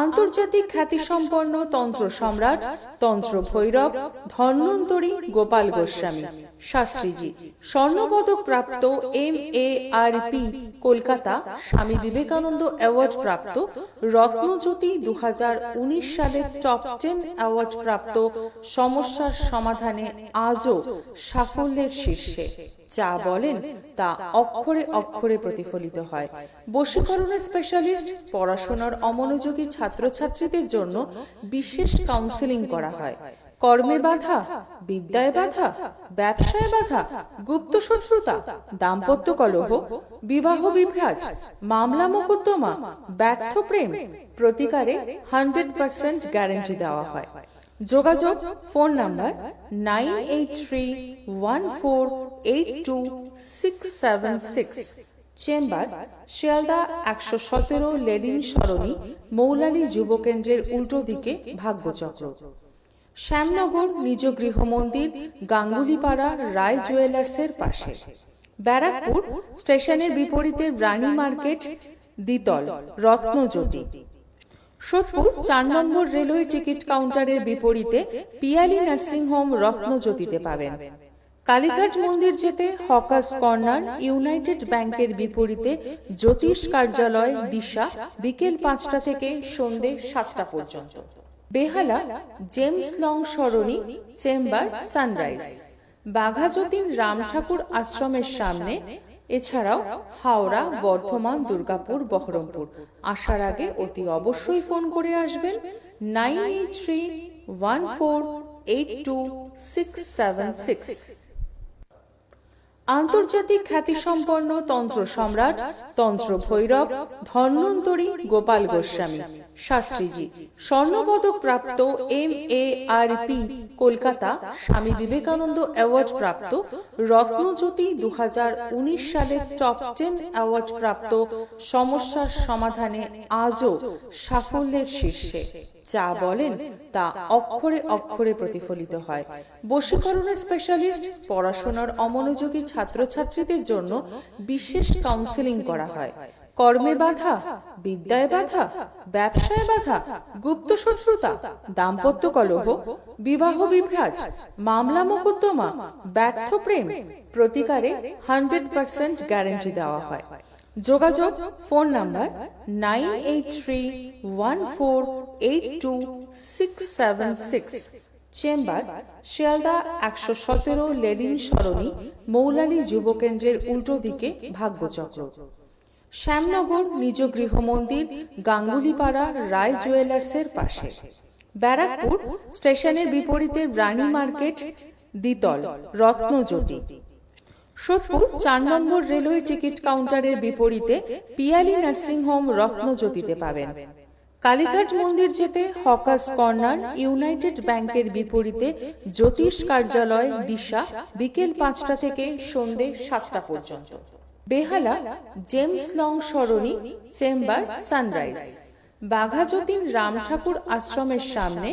আন্তর্জাতিক খ্যাতিসম্পন্ন তন্ত্র সম্রাট তন্ত্র ভৈরব ধন্বন্তরী গোপাল গোস্বামী শাস্ত্রীজি, স্বর্ণপদক প্রাপ্ত MARP কলকাতা স্বামী বিবেকানন্দ অ্যাওয়ার্ড প্রাপ্ত, রত্নজ্যোতি 2019 সালের টপ 10 অ্যাওয়ার্ড প্রাপ্ত, সমস্যার সমাধানে আজও সাফল্যের শীর্ষে। যা বলেন তা অক্ষরে অক্ষরে প্রতিফলিত হয়। বশীকরণের স্পেশালিস্ট, পড়াশোনার অমনোযোগী ছাত্রছাত্রীদের জন্য বিশেষ কাউন্সেলিং করা হয়। কর্মে বাধা, বিদ্যায় বাধা, ব্যবসায় বাধা, গুপ্ত শত্রুতা, দাম্পত্য কলহ, বিবাহ বিভ্রাট, মামলা মোকদ্দমা, ব্যর্থ প্রেম প্রতিকারে 100% গ্যারান্টি দেওয়া হয়। যোগাযোগ phone number 9831482676, chamber Sealdah 117 Lenin Sarani, Moulali যুব কেন্দ্রের উল্টো দিকে, ভাগ্যচক্র। শ্যামনগর নিজ গৃহ মন্দির, গাঙ্গুলিপাড়া রায় জুয়েলার্সের পাশে। ব্যারাকপুর স্টেশনের বিপরীতে রানী মার্কেট, দ্বিতল, রত্নজ্যোতি। সোদপুর 4 নম্বর রেলওয়ে টিকিট কাউন্টারের বিপরীতে পিয়ালি নার্সিং হোম, রত্নজ্যোতিতে পাবেন। কালীঘাট মন্দির যেতে হকার্স কর্নার, ইউনাইটেড ব্যাংকের বিপরীতে জ্যোতিষ কার্যালয়, দিশা, বিকেল 5টা থেকে সন্ধে 7টা পর্যন্ত। বেহালা জেমস লং সরণি, চেম্বার সানরাইজ। বাঘাযতীন রাম ঠাকুর আশ্রমের সামনে। এছাড়াও হাওড়া, বর্ধমান, দুর্গাপুর, বহরমপুর। আসার আগে অতি অবশ্যই ফোন করে আসবেন 9831482676। আন্তর্জাতিক খ্যাতিসম্পন্ন তন্ত্র সম্রাট তন্ত্র ভৈরব ধন্বন্তরী গোপাল গোস্বামী শাস্ত্রীজি, স্বর্ণপদক প্রাপ্ত MARP কলকাতা স্বামী বিবেকানন্দ অ্যাওয়ার্ড প্রাপ্ত, রত্নজ্যোতি 2019 সালের টপ 10 অ্যাওয়ার্ড প্রাপ্ত, সমস্যার সমাধানে আজও সাফল্যের শীর্ষে। যা বলেন তা অক্ষরে অক্ষরে প্রতিফলিত হয়। বশীকরণের স্পেশালিস্ট, পড়াশোনার অমনোযোগী ছাত্রছাত্রীদের জন্য বিশেষ কাউন্সেলিং করা হয়। কর্মে বাধা, বিদ্যায় বাধা, ব্যবসায় বাধা, গুপ্ত শত্রুতা, দাম্পত্য কলহ, বিবাহ বিভ্রাট, মামলা মোকদ্দমা, ব্যর্থ প্রেম প্রতিকারে 100% গ্যারান্টি দেওয়া হয়। যোগাযোগ phone number 9831482676, chamber Sealdah 117 Lenin Sarani, Moulali যুব কেন্দ্রের উল্টো দিকে, ভাগ্যচক্র। শ্যামনগর নিজ গৃহ মন্দির, গাঙ্গুলিপাড়া রায় জুয়েলার্সের পাশে। ব্যারাকপুর স্টেশনের বিপরীতে রানী মার্কেট, দ্বিতল, রত্নজ্যোতি। সোদপুর 4 নম্বর রেলওয়ে টিকিট কাউন্টারের বিপরীতে পিয়ালি নার্সিং হোম, রত্নজ্যোতিতে পাবেন। কালীঘাট মন্দির যেতে হকার্স কর্নার, ইউনাইটেড ব্যাংকের বিপরীতে জ্যোতিষ কার্যালয়, দিশা, বিকেল 5টা থেকে সন্ধে 7টা পর্যন্ত। বেহালা জেমস লং সরণি, চেম্বার সানরাইজ। বাঘাযতীন রাম ঠাকুর আশ্রমের সামনে।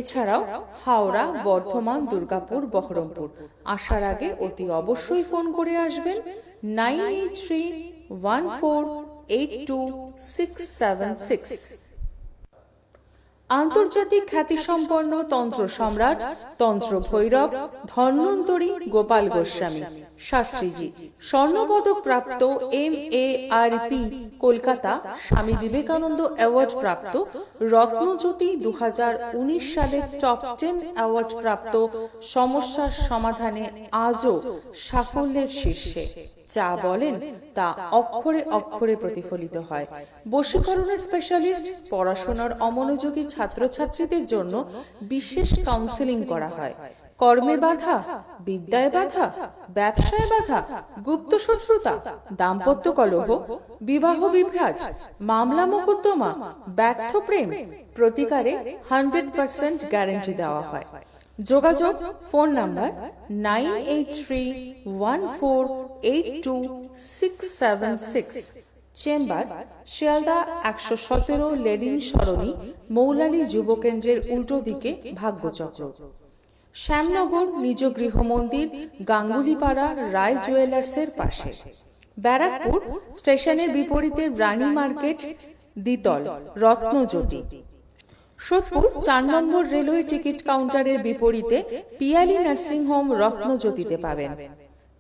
এছাড়াও হাওড়া, বর্ধমান, দুর্গাপুর, বহরমপুর। আসার আগে অতি অবশ্যই ফোন করে আসবেন 9831482676। আন্তর্জাতিক খ্যাতিসম্পন্ন তন্ত্র সম্রাট তন্ত্র ভৈরব ধন্বন্তরী গোপাল গোস্বামী শাস্ত্রীজি, স্বর্ণপদক প্রাপ্ত MARP কলকাতা স্বামী বিবেকানন্দ অ্যাওয়ার্ড প্রাপ্ত, রত্নজ্যোতি 2019 সালের টপ 10 অ্যাওয়ার্ড প্রাপ্ত, সমস্যার সমাধানে আজও সাফল্যের শীর্ষে। যা বলেন তা অক্ষরে অক্ষরে প্রতিফলিত হয়। বশীকরণের স্পেশালিস্ট, পড়াশোনার অমনোযোগী ছাত্রছাত্রীদের জন্য বিশেষ কাউন্সেলিং করা হয়। কর্মে বাধা, বিদ্যায় বাধা, ব্যবসায় বাধা, গুপ্ত শত্রুতা, দাম্পত্য কলহ, বিবাহ বিভ্রাট, মামলা মোকদ্দমা, ব্যর্থ প্রেম প্রতিকারে 100% গ্যারান্টি দেওয়া হয়। যোগাযোগ phone number 9831482676, chamber Sealdah 117 Lenin Sarani, Moulali যুব কেন্দ্রের উল্টো দিকে, ভাগ্যচক্র। শ্যামনগর নিজ গৃহ মন্দির, গাঙ্গুলিপাড়া রায় জুয়েলার্সের পাশে। ব্যারাকপুর স্টেশনের বিপরীতে রানী মার্কেট, দ্বিতল রত্নজ্যোতি। সোদপুর 4 নম্বর রেলওয়ে টিকিট কাউন্টারের বিপরীতে পিয়ালি নার্সিং হোম রত্নজ্যোতিতে পাবেন।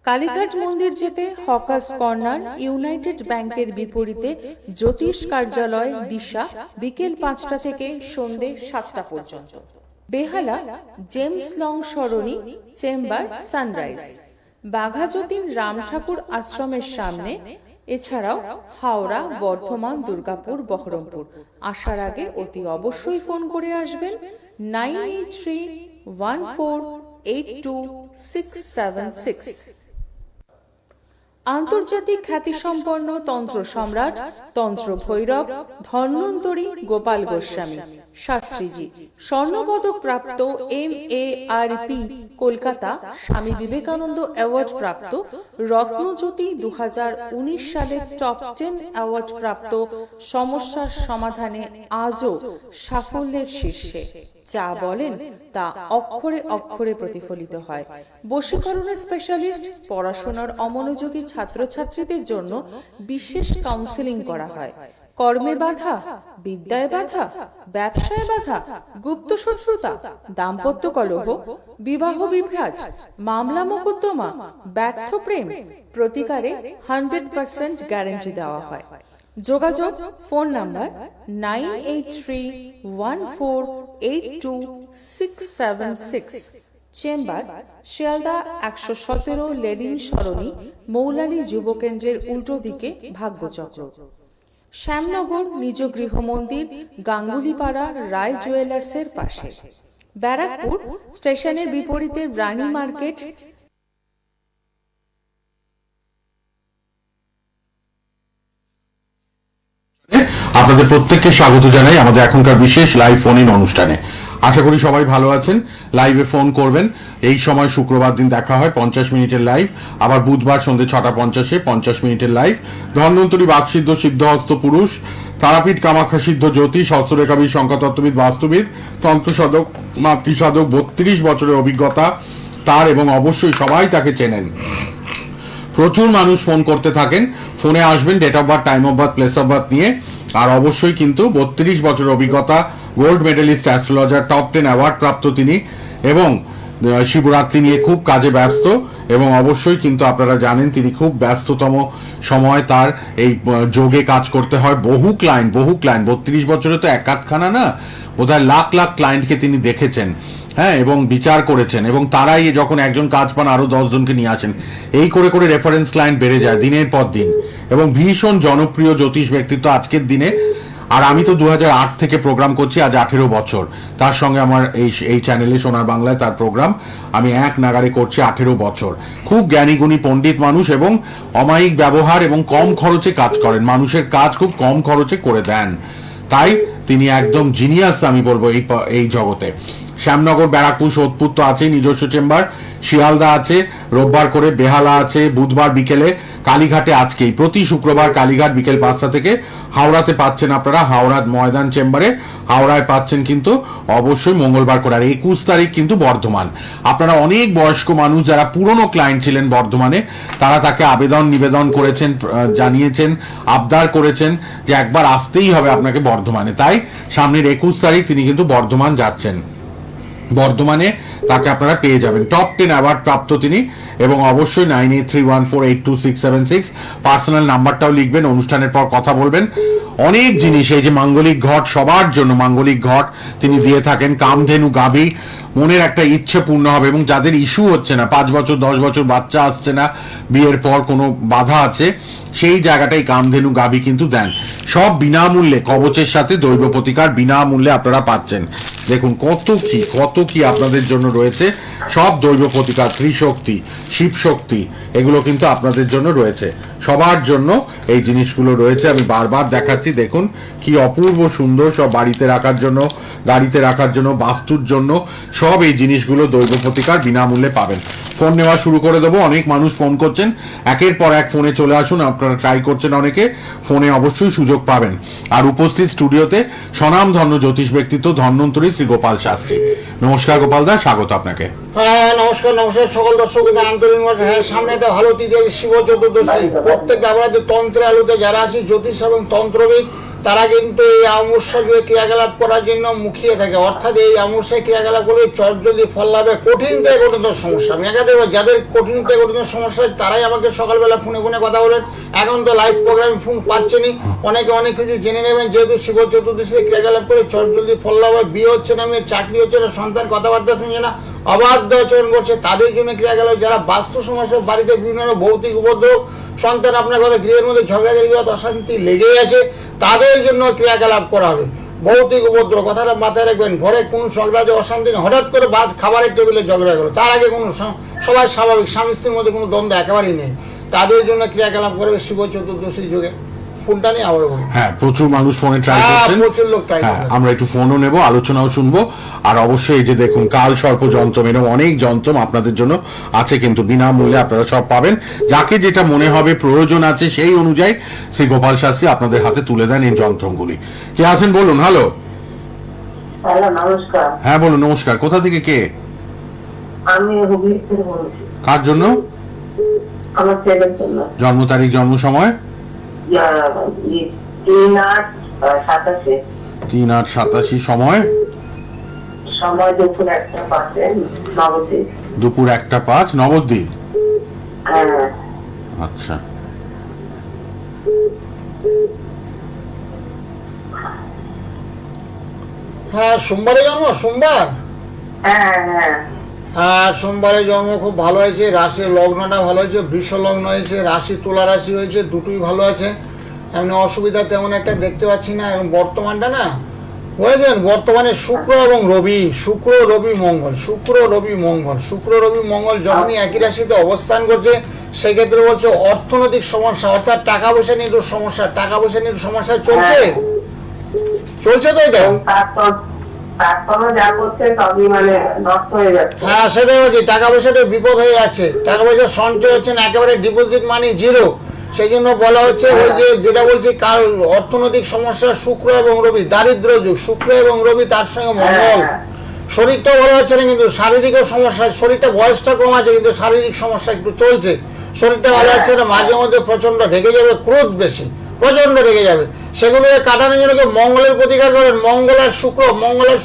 কালীঘাট মন্দির যেতে হকার্স কর্নার ইউনাইটেড ব্যাংকের বিপরীতে জ্যোতিষ কার্যালয় দিশা বিকেল 5টা থেকে সন্ধে 7টা পর্যন্ত। বেহালা জেমস লং সরণি চেম্বার সানরাইজ বাঘাযতীন রাম ঠাকুর আশ্রমের সামনে। এছাড়াও হাওড়া, বর্ধমান, দুর্গাপুর, বহরমপুর। আসার আগে অতি অবশ্যই ফোন করে আসবেন 9831482676। আন্তর্জাতিক খ্যাতিসম্পন্ন তন্ত্র সম্রাট তন্ত্র ভৈরব ধন্বন্তরী গোপাল গোস্বামী শাস্ত্রীজি, স্বর্ণপদক প্রাপ্ত MARP কলকাতা স্বামী বিবেকানন্দ অ্যাওয়ার্ড প্রাপ্ত, রত্নজ্যোতি 2019 সালের টপ 10 অ্যাওয়ার্ড প্রাপ্ত, সমস্যার সমাধানে আজও সাফল্যের শীর্ষে। যা বলেন তা অক্ষরে অক্ষরে প্রতিফলিত হয়। বশীকরণের স্পেশালিস্ট, পড়াশোনার অমনোযোগী ছাত্রছাত্রীদের জন্য বিশেষ কাউন্সেলিং করা হয়। কর্মে বাধা, বিদ্যায় বাধা, ব্যবসায় বাধা, গুপ্ত শত্রুতা, দাম্পত্য কলহ, বিবাহ বিভ্রাট, মামলা মোকদ্দমা, ব্যর্থ প্রেম প্রতিকারে 100% গ্যারান্টি দেওয়া হয়। যোগাযোগ phone number 9831482676। Chamber Sealdah 117 Lenin Sarani Moulali যুব কেন্দ্রের উল্টো দিকে ভাগ্যচক্র। শ্যামনগর নিজ গৃহ মন্দির গাঙ্গুলিপাড়া রায় জুয়েলার্সের পাশে। ব্যারাকপুর স্টেশনের বিপরীতে রানী মার্কেট। আপনাদের প্রত্যেককে স্বাগত জানাই আমাদের এখনকার বিশেষ লাইভ ফোন ইন অনুষ্ঠানে। আশা করি সবাই ভালো আছেন। লাইভে ফোন করবেন। এই সময় শুক্রবার দিন দেখা হয় 50 মিনিটের লাইভ, আবার বুধবার সন্ধ্যে 6:50 50 মিনিটের লাইভ। ধন্বন্তরী বাকসিদ্ধ সিদ্ধহস্ত পুরুষ, তারাপীঠ কামাখ্যা সিদ্ধ জ্যোতিষ, হস্তরেখাবিদ, সংখ্যাতত্ত্ববিদ, বাস্তুবিদ, তন্ত্রসাধক, মাতৃসাধক, 32 বছরের অভিজ্ঞতা তার, এবং অবশ্যই সবাই তাকে চেনেন। প্রচুর মানুষ ফোন করতে থাকেন। ফোনে আসবেন date of birth, time of birth, place of birth নিয়ে। আর অবশ্যই কিন্তু 32 বছরের অভিজ্ঞতা, gold medallist, astrologer, top 10 award প্রাপ্ত তিনি, এবং শিবরাত্রি নিয়ে খুব কাজে ব্যস্ত। এবং অবশ্যই কিন্তু আপনারা জানেন তিনি খুব ব্যস্ততম সময় তার এই যোগে কাজ করতে হয়। বহু ক্লায়েন্ট 32 বছরে তো এক আধখানা না, বোধহয় লাখ লাখ ক্লায়েন্টকে তিনি দেখেছেন, হ্যাঁ, এবং বিচার করেছেন, এবং তারাই যখন একজন কাজ পান আরো 10 জনকে নিয়ে আসেন। এই করে করে রেফারেন্স ক্লায়েন্ট বেড়ে যায় দিনের পর দিন, এবং ভীষণ জনপ্রিয় জ্যোতিষ ব্যক্তিত্ব আজকের দিনে। আর আমি তো 2008 থেকে প্রোগ্রাম করছি, আজ 18 বছর। তার সঙ্গে আমার এই চ্যানেলে সোনার বাংলায় তার প্রোগ্রাম আমি এক নাগারে করছি 18 বছর। খুব জ্ঞানী গুণী পণ্ডিত মানুষ, এবং অমায়িক ব্যবহার, এবং কম খরচে কাজ করেন, মানুষের কাজ খুব কম খরচে করে দেন। তাই তিনি একদম জিনিয়াস আমি বলবো এই জগতে। শ্যামনগর, ব্যারাকপুর, সোদপুর তো আছেই নিজস্ব চেম্বার, শিয়ালদা আছে, রোববার করে বেহালা আছে, বুধবার বিকেলে, কালীঘাটে আজকেই প্রতি শুক্রবার কালীঘাট বিকেল 5টা থেকে। হাওড়াতে পাচ্ছেন আপনারা হাওড়ার ময়দান চেম্বারে, হাওড়ায় পাচ্ছেন কিন্তু অবশ্যই মঙ্গলবার করে। আর 21 তারিখ কিন্তু বর্ধমান। আপনারা অনেক বয়স্ক মানুষ যারা পুরনো ক্লায়েন্ট ছিলেন বর্ধমানে, তারা তাকে নিবেদন করেছেন, জানিয়েছেন, আবদার করেছেন যে একবার আসতেই হবে আপনাকে বর্ধমানে। তাই সামনের 21 তারিখ তিনি কিন্তু বর্ধমান যাচ্ছেন। বর্ধমানে তাকে আপনারা পেয়ে যাবেন। টপ 10 অ্যাওয়ার্ড প্রাপ্ত তিনি, এবং অবশ্যই 9831482676 পার্সোনাল নাম্বারটাও লিখবেন, অনুষ্ঠানের পর কথা বলবেন। অনেক জিনিস, এই যে মাঙ্গলিক ঘট, সবার জন্য মাঙ্গলিক ঘট তিনি দিয়ে থাকেন। কামধেনু গাভী, মনের একটা ইচ্ছে পূর্ণ হবে, এবং যাদের ইস্যু হচ্ছে না, 5 বছর 10 বছর বাচ্চা আসছে না, বিয়ের পর কোনো বাধা আছে, সেই জায়গাটাই কামধেনু গাভী কিন্তু দেন। সব বিনামূল্যে, কবচের সাথে দৈব প্রতিকার বিনামূল্যে আপনারা পাচ্ছেন। দেখুন কত কি আপনাদের জন্য রয়েছে। সব দৈব প্রতিকার, ত্রিশক্তি, শিবশক্তি, এগুলো কিন্তু আপনাদের জন্য রয়েছে। সবার জন্য এই জিনিসগুলো রয়েছে। আমি বারবার দেখাচ্ছি, দেখুন কি অপূর্ব সুন্দর। সব বাড়িতে রাখার জন্য, গাড়িতে রাখার জন্য, বাস্তুর জন্য, সব এই জিনিসগুলো দৈব প্রতিকার বিনামূল্যে পাবেন। ফোন নেওয়া শুরু করে দেবো। অনেক মানুষ ফোন করছেন, একের পর এক ফোনে চলে আসুন। আপনারা ট্রাই করছেন অনেকে, ফোনে অবশ্যই সুযোগ পাবেন। আর উপস্থিত স্টুডিওতে স্বনামধন্য জ্যোতিষ ব্যক্তিত্ব ধন্বন্তরী শ্রী গোপাল শাস্ত্রী। নমস্কার গোপাল দা, স্বাগত আপনাকে। হ্যাঁ, নমস্কার সকল দর্শকদের আন্তরিক নমস্কার। হ্যাঁ, সামনে একটা ভালো তিথি আছে, শিব চতুর্দশী। প্রত্যেক আমরা যে তন্ত্রের আলোতে যারা আছি, জ্যোতিষ এবং তন্ত্রবিদ, তারা কিন্তু এই অমাবস্যা জুড়ে ক্রিয়াকলাপ করার জন্য মুখিয়ে থাকে, অর্থাৎ এই অমাবস্যায় ক্রিয়াকলাপ করলে চটজলদি ফল লাভে কঠিন থেকে কঠিনতর সমস্যা। আমি একাধিক যাদের কঠিন থেকে কঠিনতর সমস্যা হয় তারাই আমাকে সকালবেলা ফোনে ফোনে কথা বলেন। এখন তো লাইভ প্রোগ্রামে ফোন পাচ্ছেনই, অনেকে অনেক কিছু জেনে নেবেন। যেহেতু শিব চতুর্দশীতে ক্রিয়াকলাপ করে চটজলদি ফল লাভ হয়, বিয়ে হচ্ছে না, মেয়ের চাকরি হচ্ছে না, সন্তান কথাবার্তা শুনছে না, অবাধ্য আচরণ করছে, তাদের জন্য ক্রিয়াকলাপ। যারা বাস্তু সমস্যা, বাড়িতে বিভিন্ন ভৌতিক উপদ্রব, সন্তান আপনার কথা গৃহের মধ্যে ঝগড়াঝাটি বিবাদ অশান্তি লেগেই আছে, তাদের জন্য ক্রিয়াকলাপ করা হবে। ভৌতিক উপদ্রব কথাটা মাথায় রাখবেন, ঘরে কোনো ঝগড়া যে অশান্তি না, হঠাৎ করে খাবারের টেবিলে ঝগড়া করো, তার আগে কোনো সবাই স্বাভাবিক, স্বামী স্ত্রীর মধ্যে কোনো দ্বন্দ্ব একেবারেই নেই, তাদের জন্য ক্রিয়াকলাপ করবে শিব চতুর্দশী যুগে। ফোনটা নিয়ে আবার বলুন। হ্যাঁ, প্রচুর মানুষ ফোনে ট্রাই করছেন, প্রচুর লোক ট্রাই হ্যাঁ, করছেন। আমরা একটু ফোনও নেব, আলোচনাও শুনবো। আর অবশ্যই এই যে দেখুন কাল সর্প যন্ত্রম, এরকম অনেক যন্ত্রম আপনাদের জন্য আছে, কিন্তু বিনামূল্যে আপনারা সব পাবেন। যাকে যেটা মনে হবে প্রয়োজন আছে সেই অনুযায়ী শ্রী গোপাল শাস্ত্রী আপনাদের হাতে তুলে দেন এই যন্ত্রগুলি। কে আছেন বলুন। হ্যালো। হ্যালো, নমস্কার। হ্যাঁ বলুন। নমস্কার। কোথা থেকে কে? আমি হুগলি থেকে বলছি। কার জন্য? আমার ছেলের জন্য। জন্ম তারিখ, জন্ম সময়? 3/8/87। 3/8/87। সময়? সময় দুপুর 1:05 নবদ্বীপ। দুপুর 1:05 নবদ্বীপ। হ্যাঁ। আচ্ছা। হ্যাঁ, সোমবারে জন্ম। সোমবার? হ্যাঁ হ্যাঁ হ্যাঁ, সোমবারে জন্ম, খুব ভালো হয়েছে। রাশির লগ্নটা ভালো হয়েছে, বৃষ লগ্ন হয়েছে, রাশি তুলা রাশি হয়েছে, দুটোই ভালো আছে। এমনি অসুবিধা তেমন একটা দেখতে পাচ্ছি না। এবং বর্তমানটা না বুঝেছেন, বর্তমানে শুক্র এবং রবি, শুক্র রবি মঙ্গল, শুক্র রবি মঙ্গল, শুক্র রবি মঙ্গল যখনই একই রাশিতে অবস্থান করছে, সেক্ষেত্রে বলছে অর্থনৈতিক সমস্যা, অর্থাৎ টাকা পয়সা নিয়ে একটু সমস্যা, টাকা পয়সা নিয়ে একটু সমস্যা চলছে, চলছে তো এটা। তারপরে যা করছে সবই মানে নষ্ট হয়ে যাচ্ছে। হ্যাঁ, সেটাই বলছি, টাকা পয়সাটা বিপদ হয়ে যাচ্ছে, টাকা পয়সা সঞ্চয় হচ্ছে না, একেবারে ডিপোজিট মানি জিরো। সেই জন্য বলা হচ্ছে ওই যে যেটা বলছি কাল অর্থনৈতিক সমস্যা, শুক্র এবং রবি, দারিদ্র যুগ, শুক্র এবং রবি, তার সঙ্গে মঙ্গল। শরীরটাও ভালো হচ্ছে না, কিন্তু শারীরিকও সমস্যা, শরীরটা বয়সটা কম আছে কিন্তু শারীরিক সমস্যা একটু চলছে, শরীরটা ভালো হচ্ছে না, মাঝে মধ্যে প্রচন্ড ঢেকে যাবে, ক্রোধ বেশি, প্রচন্ড রেগে যাবে। সেগুলোকে কাটানোর জন্য মঙ্গলের প্রতিকার করেন, মঙ্গল আর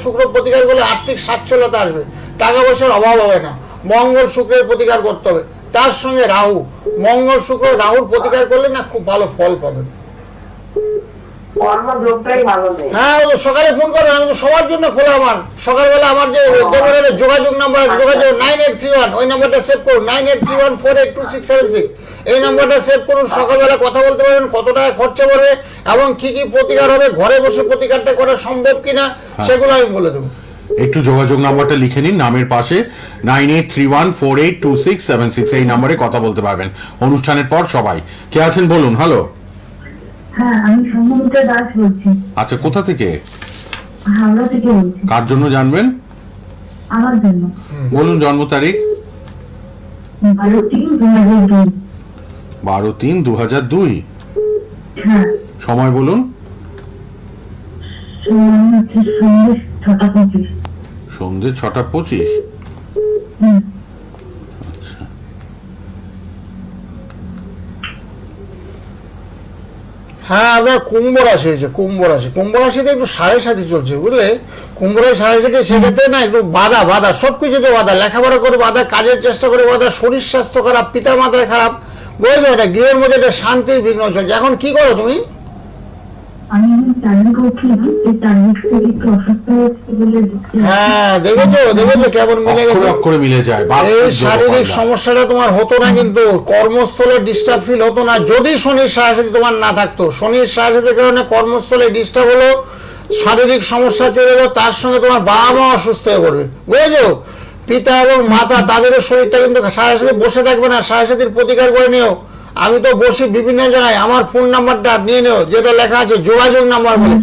শুক্র প্রতিকার করলে আর্থিক সচ্ছলতা আসবে, টাকা পয়সার অভাব হবে না। মঙ্গল শুক্রের প্রতিকার করতে হবে, তার সঙ্গে রাহু, মঙ্গল শুক্র রাহুর প্রতিকার করলে না খুব ভালো ফল পাবেন। কর্মযোগটাই ভালো নেই। হ্যাঁ, ও সকালে ফোন করবেন, আমি তো সবার জন্য খোলা আমার। সকালবেলা আমার যে যোগাযোগ নাম্বার আছে, যোগাযোগ 9831, ওই নাম্বারটা সেভ করুন, 9831482676, এই নাম্বারটা সেভ করুন। সকালবেলা কথা বলতে পারবেন, কত টাকা খরচা পড়বে এবং কি কি প্রতিকার হবে, ঘরে বসে প্রতিকারটা করা সম্ভব কিনা সেগুলো আমি বলে দেবো। একটু যোগাযোগ নাম্বারটা লিখে নিন, নামের পাশে 9831482676, এই নাম্বারে কথা বলতে পারবেন অনুষ্ঠানের পর সবাই। কে আছেন বলুন। হ্যালো। হ্যাঁ, আমি সম্মুখে দাস বলছি, আচ্ছা, কোথা থেকে? হাওড়া থেকে বলছি। কার জন্য জানবেন? আমার জন্য। বলুন জন্ম তারিখ। 12/3/2002। 12/3/2002। হ্যাঁ, সময় বলুন। সময় হচ্ছে সন্ধ্যে 6:25। সন্ধে 6:25। হুম। আচ্ছা। হ্যাঁ, আপনার কুম্ভ রাশি হয়েছে, কুম্ভ রাশি। কুম্ভ রাশিতে একটু 7.5 চলছে, বুঝলে? কুম্ভ রাশি 7.5, সেক্ষেত্রে না একটু বাধা, সবকিছুতে বাধা, লেখাপড়া করে বাধা, কাজের চেষ্টা করে বাধা, শরীর স্বাস্থ্য খারাপ, পিতা মাতার খারাপ, বুঝলো? এটা গৃহের মধ্যে একটা শান্তির বিঘ্ন চলছে। এখন কি করো তুমি? আমি টার্নিক উঠলাম, এই টার্নিক থেকে একটু অসুস্থ হচ্ছে বলে দেখছি। হ্যাঁ, দেখেছো কেমন মিলে অক্ষরে গেছে। অক্ষরে মিলে যায়। এই শারীরিক সমস্যাটা তোমার হতো না, কিন্তু কর্মস্থলে ডিস্টার্ব ফিল হতো না যদি শনির সাহায্যে তোমার না থাকতো। শনির সাহায্যের কারণে কর্মস্থলে ডিস্টার্ব হলো, শারীরিক সমস্যা চলে গেল, তার সঙ্গে তোমার বাবা মা অসুস্থ হয়ে পড়বে, বুঝেছো? পিতা এবং মাতা, তাদেরও শরীরটা কিন্তু সাথে বসে থাকবে না, সাথীর প্রতিকার করে নিও। আমি তো বসি বিভিন্ন জায়গায়, আমার ফোন নাম্বারটা নিয়ে নিও, যেটা লেখা আছে যোগাযোগ নাম্বার বলে।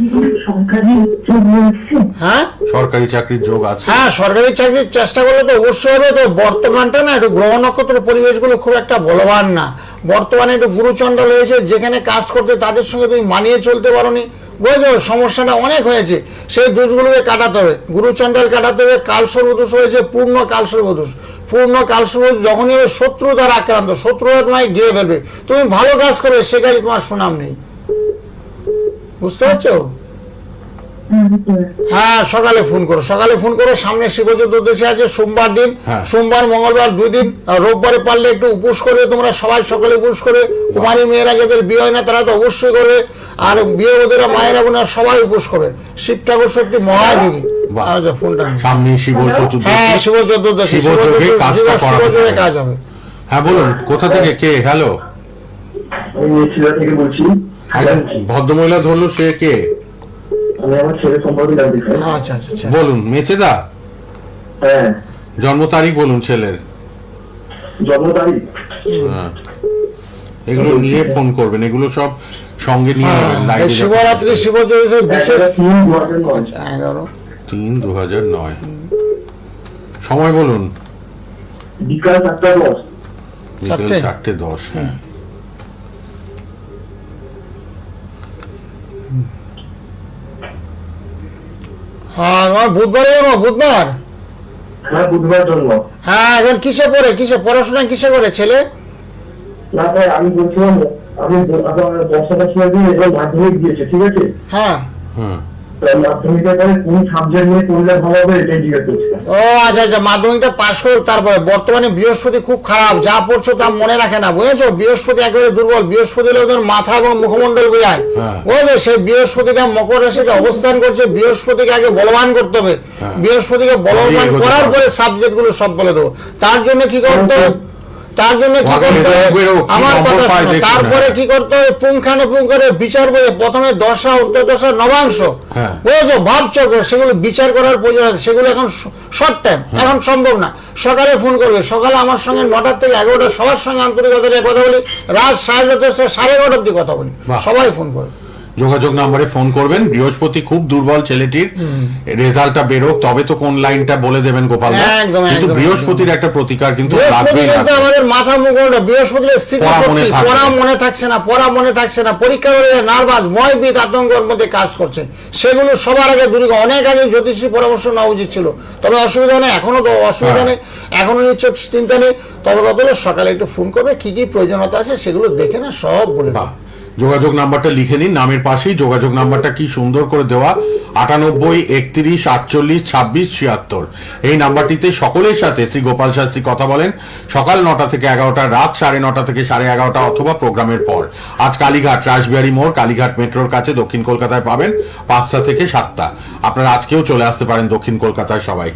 সরকারি যোগ রয়েছে। হ্যাঁ সরকারি চাকরির যোগ আছে। হ্যাঁ, সরকারি চাকরির চেষ্টা করলে তো অবশ্যই হবে। তো বর্তমানটা না একটু গ্রহ নক্ষত্র পরিবেশগুলো খুব একটা বলবান না, বর্তমানে একটু গুরুচণ্ডাল হয়েছে, যেখানে কাজ করতে তাদের সঙ্গে তুমি মানিয়ে চলতে পারোনি, বুঝলো? সমস্যাটা অনেক হয়েছে, সেই দোষগুলোকে কাটাতে হবে, গুরুচণ্ডাল কাটাতে হবে। কালসর্বদোষ হয়েছে, পূর্ণ কালসর্বদোষ, পূর্ণ কালসর্বদোষ যখনই হবে শত্রু দ্বারা আক্রান্ত, শত্রুরা তোমায় গিয়ে ফেলবে, তুমি ভালো কাজ করবে সে কাজে তোমার সুনাম নেই। বুঝতে পারছো? বুঝতে পারছি। হ্যাঁ, সকালে ফোন করো, সামনে শিব চতুর্দশী আছে সোমবার দিন, হ্যাঁ। সোমবার মঙ্গলবার 2 দিন, আর রোববারে পারলে একটু উপোস করে তোমরা সবাই সকালে উপোস করে, কুমারী মেয়েরা যাদের বিয়ে হয় না তারা তো অবশ্যই করবে, আর বিয়ে ওদেরা মায়েরা বোনেরা সবাই উপোস করে। শিব ঠাকুর সত্যি মহাযোগী। বাহ। আচ্ছা, ফোনটা সামনে শিব চতুর্দশী, হ্যাঁ, শিব চতুর্দশী, শিবযোগে কাজটা করা হবে। কাজ হবে। হ্যাঁ বলুন, কোথা থেকে কে? হ্যালো, আমি মেছিলা থেকে বলছি। একজন ভদ্রমহিলা ধরলো, সে কে? আমি আমার ছেলে সম্পর্কে জানতে চাই। আচ্ছা আচ্ছা আচ্ছা। বলুন মেচেদা, হ্যাঁ, জন্ম তারিখ বলুন ছেলের। জন্ম তারিখ হ্যাঁ, এগুলো নিয়ে ফোন করবেন, এগুলো সব সঙ্গে নিয়ে নেবেন এই লাইভে। শিবরাত্রি শিব চতুর্দশী বিশেষ 3/3/2009। 11 3/2009। সময় বলুন। বিকাল 4:10। বিকেল 4টে? 4:10। হ্যাঁ, হ্যাঁ, আমার বুধবারে জন্ম, বুধবার। হ্যাঁ, বুধবার জন্ম। হ্যাঁ, এখন কিসে পড়ে, পড়াশোনা কিসে করে ছেলে? না স্যার, আমি বলছিলাম আমি আপনার 10টার সময় দিয়ে এবার মাধ্যমিক দিয়েছে, ঠিক আছে? হ্যাঁ। হ্যাঁ, মাধ্যমিকের পরে কোন সাবজেক্ট নিয়ে পড়লে ভালো হবে এটাই জিজ্ঞেস করছি। ও আচ্ছা আচ্ছা, মাধ্যমিকটা পাশ করো। তারপরে বর্তমানে বৃহস্পতি খুব খারাপ, যা পড়ছো তা মনে রাখে না, বুঝেছো? বৃহস্পতি একেবারে দুর্বল। বৃহস্পতি হলে ওদের মাথা এবং মুখমন্ডল বোঝায়, হ্যাঁ। বুঝলো? সেই বৃহস্পতিটা মকর রাশিতে অবস্থান করছে। বৃহস্পতিকে আগে বলবান করতে হবে, বৃহস্পতিকে বলবান এগোতে করার পারবে। পরে সাবজেক্ট গুলো সব বলে দেবো। তার জন্য কি করতে হবে? ওকে রেজাল্ট বেরো, কি আমার নম্বর কথা পায় শোনো। দেখুন। তারপরে কি করতে হবে? পুঙ্খানুপুঙ্খের বিচার করে প্রথমে দশা, অন্তর্দশা, নবাংশ, হ্যাঁ। বুঝেছো? ভাবচক্র, সেগুলো বিচার করার প্রয়োজন আছে। সেগুলো এখন শর্ট টাইম, এখন সম্ভব না। সকালে ফোন করবে, সকালে আমার সঙ্গে 9টা থেকে 11টা সবার সঙ্গে আন্তরিকতা দিয়ে কথা বলি, রাত 10:30 11:30 অব্দি কথা বলি, বাহ। সবাই ফোন করে। যোগাযোগ নাম্বারে ফোন করবেন। বৃহস্পতি খুব দুর্বল ছেলেটির, রেজাল্টটা বেরোক তবে তো কোন লাইনটা বলে দেবেন গোপাল দা। একদম, কিন্তু একদম, বৃহস্পতির একটা প্রতিকার কিন্তু বৃহস্পতি লাগবেই কিন্তু লাগবে। আমাদের মাথা মুখটা, বৃহস্পতির স্থিতি পড়া মনে শক্তি, থাকবে। পড়া মনে থাকছে না, পরীক্ষা করে নার্ভাস, ভয়ভীত, আতঙ্কের মধ্যে কাজ করছে। সেগুলো সবার আগে দূর, অনেক আগে জ্যোতিষী পরামর্শ নেওয়া উচিত ছিল। তবে অসুবিধা নেই, এখনো তো অসুবিধা নেই, এখনো নিশ্চয় চিন্তা নেই। তবে কত হলো, সকালে একটু ফোন করবে, কি কি প্রয়োজনীয়তা আছে সেগুলো দেখে না সব বলে বাহ, দেবে। যোগাযোগ নাম্বারটা লিখে নিন, নামের পাশেই যোগাযোগ নাম্বারটা কি সুন্দর করে দেওয়া, 98 31 48 26 76। এই নাম্বারটিতে সকলের সাথে শ্রী গোপাল শাস্ত্রী কথা বলেন সকাল 9টা থেকে 11টা, রাত 9:30 থেকে 11:30 অথবা প্রোগ্রামের পর। আজ কালীঘাট, রাসবিহারী মোড়, কালীঘাট মেট্রোর কাছে দক্ষিণ কলকাতায় পাবেন 5টা থেকে 7টা। আপনারা আজকেও চলে আসতে পারেন দক্ষিণ কলকাতায় সবাই।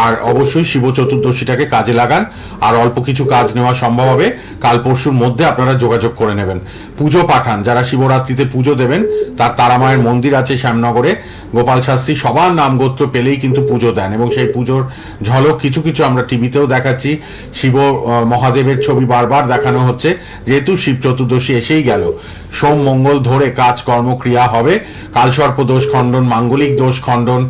আর অবশ্যই শিব চতুর্দশীটাকে কাজে লাগান, আর অল্প কিছু কাজ নেওয়া সম্ভব হবে। কাল পরশুর মধ্যে আপনারা যোগাযোগ করে নেবেন। পুজো পাঠান, যারা শিবরাত্রিতে পুজো দেবেন, তার তারামায়ের মন্দির আছে শ্যামনগরে। গোপাল শাস্ত্রী সবার নাম গোত্র পেলেই কিন্তু পুজো দেন, এবং সেই পুজোর ঝলক কিছু কিছু আমরা টিভিতেও দেখাচ্ছি। শিব মহাদেবের ছবি বারবার দেখানো হচ্ছে, যেহেতু শিব চতুর্দশী এসেই গেল। সোম মঙ্গল ধরে কাজ কর্মক্রিয়া হবে। কালসর্প দোষ খণ্ডন, মাঙ্গলিক দোষ খণ্ডন,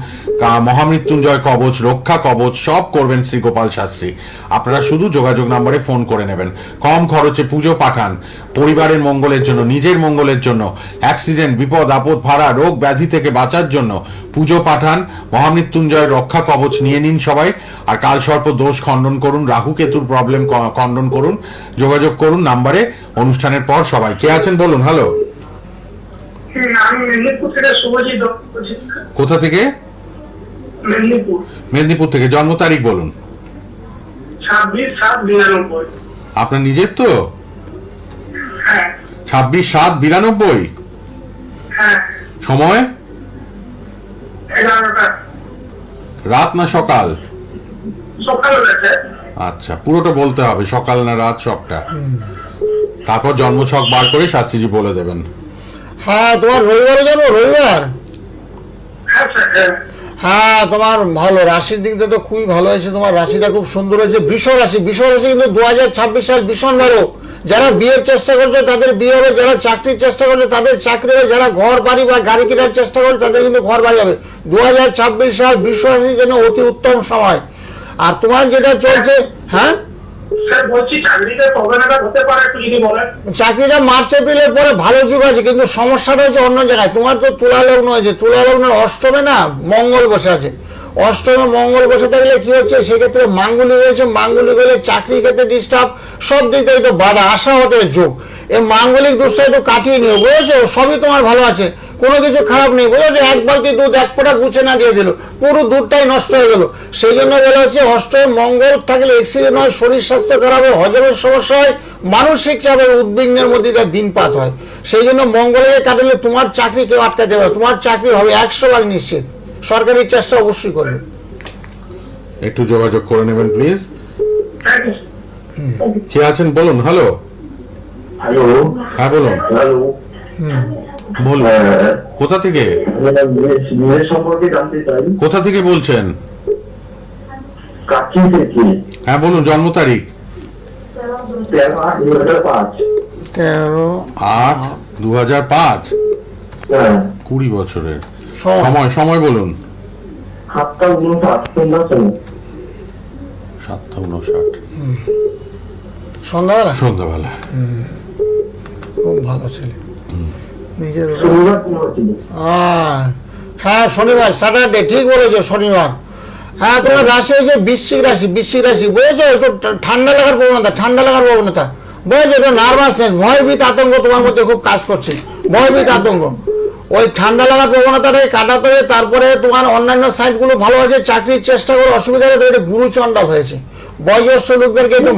মহামৃত্যুঞ্জয় কবচ, রক্ষা কবচ সব করবেন শ্রী গোপাল শাস্ত্রী। আপনারা শুধু যোগাযোগ নম্বরে ফোন করে নেবেন। কম খরচে পুজো পাঠান, পরিবারের মঙ্গলের জন্য, নিজের মঙ্গলের জন্য, অ্যাক্সিডেন্ট, বিপদ আপদ, ভাড়া, রোগ ব্যাধি থেকে বাঁচার জন্য পুজো পাঠান। মহামৃত্যুঞ্জয় রক্ষা কবচ নিয়ে নিন সবাই। আর কালসর্প দোষ খণ্ডন করুন, রাহু কেতুর প্রবলেম খণ্ডন করুন। যোগাযোগ করুন নাম্বারে। অনুষ্ঠানের পর সবাই কে আছেন বলুন। হ্যালো, আমি মেদিনীপুর থেকে শুভজিৎ দত্ত বলছি। কোথা থেকে? মেদিনীপুর মেদিনীপুর থেকে। জন্ম তারিখ বলুন। 26/7/92। আপনার নিজের তো? হ্যাঁ 26/7/92। হ্যাঁ, সময় 11টা রাত না সকাল? সকাল হয়েছে। আচ্ছা, পুরোটা বলতে হবে, সকাল না রাত সবটা। তারপর জন্মছক বার করে শাস্ত্রীজি বলে দেবেন। হ্যাঁ, তোমার রবিবারে যাবো, রবিবার। হ্যাঁ স্যার, হ্যাঁ হ্যাঁ, তোমার ভালো, রাশির দিক দিয়ে তো খুবই ভালো হয়েছে, তোমার রাশিটা খুব সুন্দর হয়েছে। বৃষ রাশি কিন্তু 2026 সাল ভীষণ ভালো। যারা বিয়ের চেষ্টা করছে তাদের বিয়ে হবে, যারা চাকরির চেষ্টা করছে তাদের চাকরি হবে, যারা ঘর বাড়ি বা গাড়ি কেনার চেষ্টা করছে তাদের কিন্তু ঘর বাড়ি হবে। 2026 সাল বৃষ রাশির জন্য অতি উত্তম সময়। আর তোমার যেটা চলছে, হ্যাঁ স্যার বলছি চাকরিতে প্রবলেমটা হতে পারে, একটু যদি বলেন। চাকরিটা মার্চ এপ্রিলের পরে ভালো যুগ আছে, কিন্তু সমস্যাটা হচ্ছে অন্য জায়গায়। তোমার তো তুলা লগ্ন হয়েছে, তুলা লগ্নের অষ্টমে না মঙ্গল বসে আছে। অষ্টমে মঙ্গল বসে থাকলে কি হচ্ছে, সেক্ষেত্রে মাঙ্গলিক হয়েছে, মাঙ্গলিক হলে চাকরির ক্ষেত্রে ডিস্টার্ব, সব দিক থেকে একটু বাধা, আশা হতে যোগ। এই মাঙ্গলিক দোষটা একটু কাটিয়ে নিও, বুঝেছো? সবই তোমার ভালো আছে। কোনো কিছু খারাপ নেই, বুঝেছো? এক বালতি দুধ এক ফোঁটা গুছে না দিয়ে দিল, পুরো দুধটাই নষ্ট হয়ে গেল। সেই জন্য বলা হচ্ছে অষ্টমে মঙ্গল থাকলে অ্যাক্সিডেন্ট হয়, শরীর স্বাস্থ্য খারাপ হয়, হজমের সমস্যা হয়, মানসিক চাপের উদ্বিগ্নের মধ্যে তার দিনপাত হয়। সেই জন্য মঙ্গলকে কাটালে তোমার চাকরি কেউ আটকাতে পারে, তোমার চাকরি হবে 100% নিশ্চিত। সরকারি চেষ্টা অবশ্যই করবে। একটু যোগাযোগ করে নেবেন প্লিজ। কে আছেন বলুন। হ্যালো, হ্যালো, হ্যাঁ বলুন হ্যালো, বলুন। কোথা থেকে মেয়ের সম্পর্কে জানতে চাই। কোথা থেকে বলছেন? কাকি থেকে। হ্যাঁ বলুন, জন্ম তারিখ? 13/8/2005। 13/8/2005। হ্যাঁ, 20 বছরের। সময়। সময় বলুন। 7:59 সন্ধ্যা। 7:59 সন্ধ্যাবেলা। সন্ধ্যাবেলা। খুব ভালো ছেলে, নিজের। শনিবার দিন হচ্ছিল। হ্যাঁ শনিবার, স্যাটারডে, ঠিক বলেছো, শনিবার। হ্যাঁ, তোমার রাশি হয়েছে বৃশ্চিক রাশি। বৃশ্চিক রাশি বুঝেছো, একটু ঠান্ডা লাগার প্রবণতা, বুঝেছো? এটা নার্ভাসনেস, ভয়ভীত আতঙ্ক তোমার মধ্যে খুব কাজ করছে, ভয়ভীত আতঙ্ক। ওই ঠান্ডা লাগার প্রবণতাটাকে কাটাতে হবে। তারপরে তোমার অন্যান্য সাইডগুলো ভালো আছে, চাকরির চেষ্টা করে অসুবিধা হলে এটা গুরুচণ্ডাল হয়েছে। বয়োজ্যেষ্ঠ লোকদেরকে একটু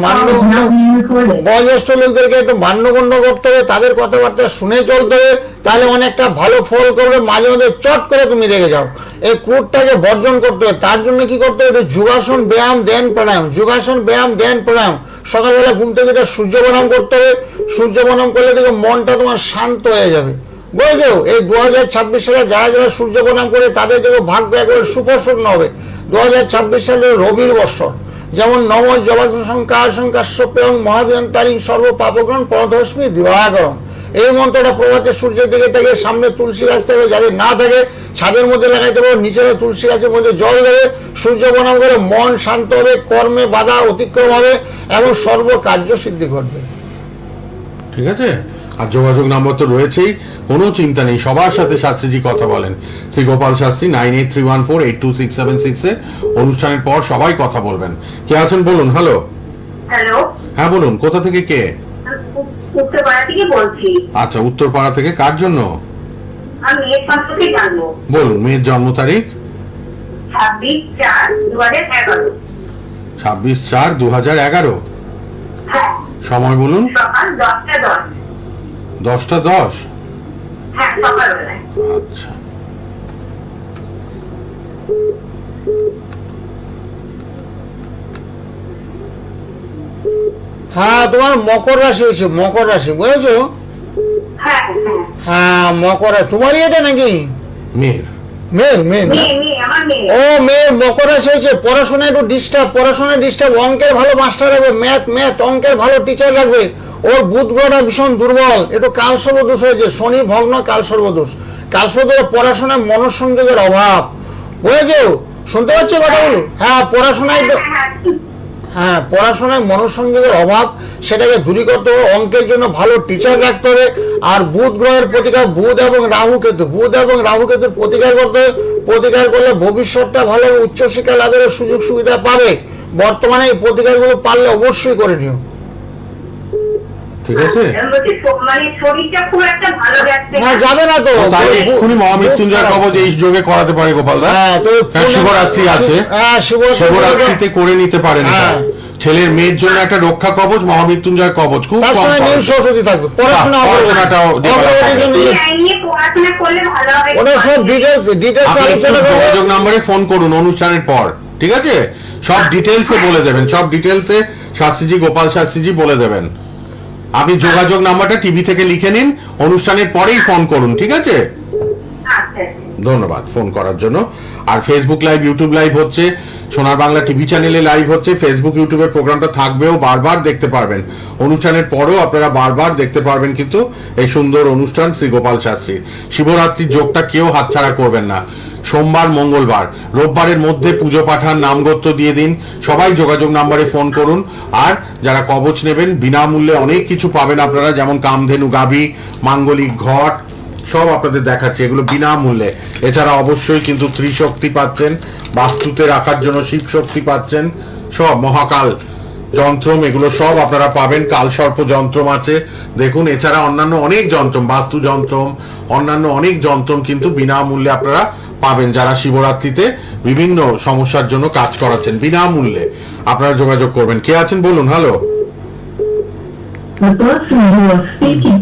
মান্যগণ্য করতে হবে, তাদের কথাবার্তা শুনে চলতে হবে, তাহলে অনেকটা ভালো ফল করবে। মাঝে মাঝে চট করে তুমি রেগে যাও, এই ক্রোধটাকে বর্জন করতে হবে। তার জন্য কি করতে হবে? যোগাসন, ব্যায়াম, ধ্যান, প্রাণায়াম। যোগাসন, ব্যায়াম, ধ্যান, প্রাণায়াম। সকালবেলা ঘুম থেকে সূর্য প্রণাম করতে হবে। সূর্য প্রণাম করলে দেখো মনটা তোমার শান্ত হয়ে যাবে, বুঝেছো? এই 2026 সালে যারা যারা সূর্য প্রণাম করে তাদের দেখো ভাগ্য একেবারে সুপ্রসন্ন হবে। 2026 সালে রবির বৎসর। যেমন নম জবাংকাশং মহাবিয়ন্তারিং সর্ব পাপগ্রহণ পরধস্মি দিবাকরণ, এই মন্ত্রটা প্রভাতে সূর্যের দিকে থেকে সামনে তুলসী গাছ থাকবে, যাদের না থাকে ছাদের মধ্যে লাগাইতে পারো, নিচে তুলসী গাছের মধ্যে জল দেবে, সূর্য প্রণাম করে মন শান্ত হবে, কর্মে বাধা অতিক্রম হবে এবং সর্ব কার্য সিদ্ধি ঘটবে। ঠিক আছে। আর যোগাযোগ নম্বর তো রয়েছেই, কোনো চিন্তা নেই, সবার সাথে শাস্ত্রীজি কথা বলেন। শ্রী গোপাল শাস্ত্রী 9831482676 অনুষ্ঠানের পর সবাই কথা বলবেন। কে আছেন বলুন। হ্যালো। হ্যালো, হ্যাঁ বলুন, কোথা থেকে কে? উত্তরপাড়া থেকে বলছি। আচ্ছা, উত্তরপাড়া থেকে। কার জন্য? আমি মেয়ের সম্পর্কে জানবো। বলুন, মেয়ের জন্ম তারিখ? 26/4/2011। 26/4/2011। হ্যাঁ, সময় বলুন। সকাল 10:10। 10:10। হ্যাঁ, সকালবেলায়। আচ্ছা, হ্যাঁ, তোমার মকর রাশি হয়েছে, মকর রাশি, বুঝেছো? হ্যাঁ হ্যাঁ, হ্যাঁ, মকর রাশি। তোমারই এটা নাকি? মেয়ের। মেয়ের, মেয়ের। আমার মেয়ে। ও, মেয়ের মকর রাশি হয়েছে। পড়াশোনায় একটু ডিস্টার্ব, অঙ্কের ভালো মাস্টার রাখবে, ম্যাথ অঙ্কের ভালো টিচার রাখবে। ওর বুধ গ্রহটা ভীষণ দুর্বল, একটু কাল সর্বদোষ হয়েছে, শনি ভগ্ন, কাল সর্বদোষ। পড়াশোনায় মনোসংযোগের অভাব, বুঝেছো? শুনতে পাচ্ছ কথাগুলো? হ্যাঁ, পড়াশোনায় পড়াশোনায় মনোসংযোগের অভাব, সেটাকে দূরী করতে হবে। অঙ্কের জন্য ভালো টিচার রাখতে হবে। আর বুধ গ্রহের প্রতিকার, বুধ এবং রাহু কেতুর প্রতিকার করতে হবে। প্রতিকার করলে ভবিষ্যৎটা ভালো, উচ্চশিক্ষা লাভের সুযোগ সুবিধা পাবে। বর্তমানে এই প্রতিকারগুলো পারলে অবশ্যই করে নিও। ঠিক আছে। মানে শরীরটা খুব একটা ভালো যাচ্ছে না, যাবে না তো। তাই এক্ষুনি মহামৃত্যুঞ্জয় কবচ এই যোগে করাতে পারে গোপালদা। হ্যাঁ, তো শিবরাত্রি আছে, হ্যাঁ, শিবরাত্রিতে করে নিতে পারেন। হ্যাঁ। ছেলের মেয়ের জন্য একটা রক্ষা কবচ, মহামৃত্যুঞ্জয় কবচ, খুব তার কম সময় নীল খরচে। সরস্বতী থাকবে। পড়াশোনাটাও develop হবে। নিয়ে পড়াশোনা করলে ভালো হবে। ওটা সব ডিটেলস আপনি একটু আলোচনা করবো। যোগাযোগ নম্বরে ফোন করুন অনুষ্ঠানের পর, ঠিক আছে? সব ডিটেলসে বলে দেবেন, সব ডিটেলসে শাস্ত্রীজি, গোপাল শাস্ত্রীজি বলে দেবেন। আপনি যোগাযোগ নাম্বারটা টিভি থেকে লিখে নিন, অনুষ্ঠানের পরেই ফোন করুন, ঠিক আছে? আচ্ছা, ধন্যবাদ ফোন করার জন্য। আর ফেসবুক লাইভ, ইউটিউব লাইভ হচ্ছে, সোনার বাংলা টিভি চ্যানেলে লাইভ হচ্ছে, ফেসবুক ইউটিউবের প্রোগ্রামটা থাকবেও, বারবার দেখতে পারবেন। অনুষ্ঠানের পরেও আপনারা বারবার দেখতে পারবেন কিন্তু এই সুন্দর অনুষ্ঠান শ্রী গোপাল শাস্ত্রীর। শিবরাত্রির যোগটা কেউ হাতছাড়া করবেন না। সোমবার, মঙ্গলবার, রোববারের মধ্যে পুজো পাঠান, নামগোত্র দিয়ে দিন। সবাই যোগাযোগ নাম্বারে ফোন করুন। আর যারা কবচ নেবেন, বিনামূল্যে অনেক কিছু পাবেন আপনারা, যেমন কামধেনু গাভী, মাঙ্গলিক ঘট, সব আপনাদের দেখাচ্ছে, এগুলো বিনামূল্যে। এছাড়া অবশ্যই কিন্তু ত্রিশক্তি পাচ্ছেন, বাস্তুতে রাখার জন্য শিব শক্তি পাচ্ছেন, সব মহাকাল যন্ত্রম এগুলো সব আপনারা পাবেন। কালসর্প যন্ত্রম আছে দেখুন, এছাড়া অন্যান্য অনেক যন্ত্রম, বাস্তু যন্ত্রম, অন্যান্য অনেক যন্ত্রম কিন্তু বিনামূল্যে আপনারা পাবেন। যারা শিবরাত্রিতে বিভিন্ন সমস্যার জন্য কাজ করাচ্ছেন বিনামূল্যে, আপনারা যোগাযোগ করবেন। কে আছেন বলুন? Hello. The person you are speaking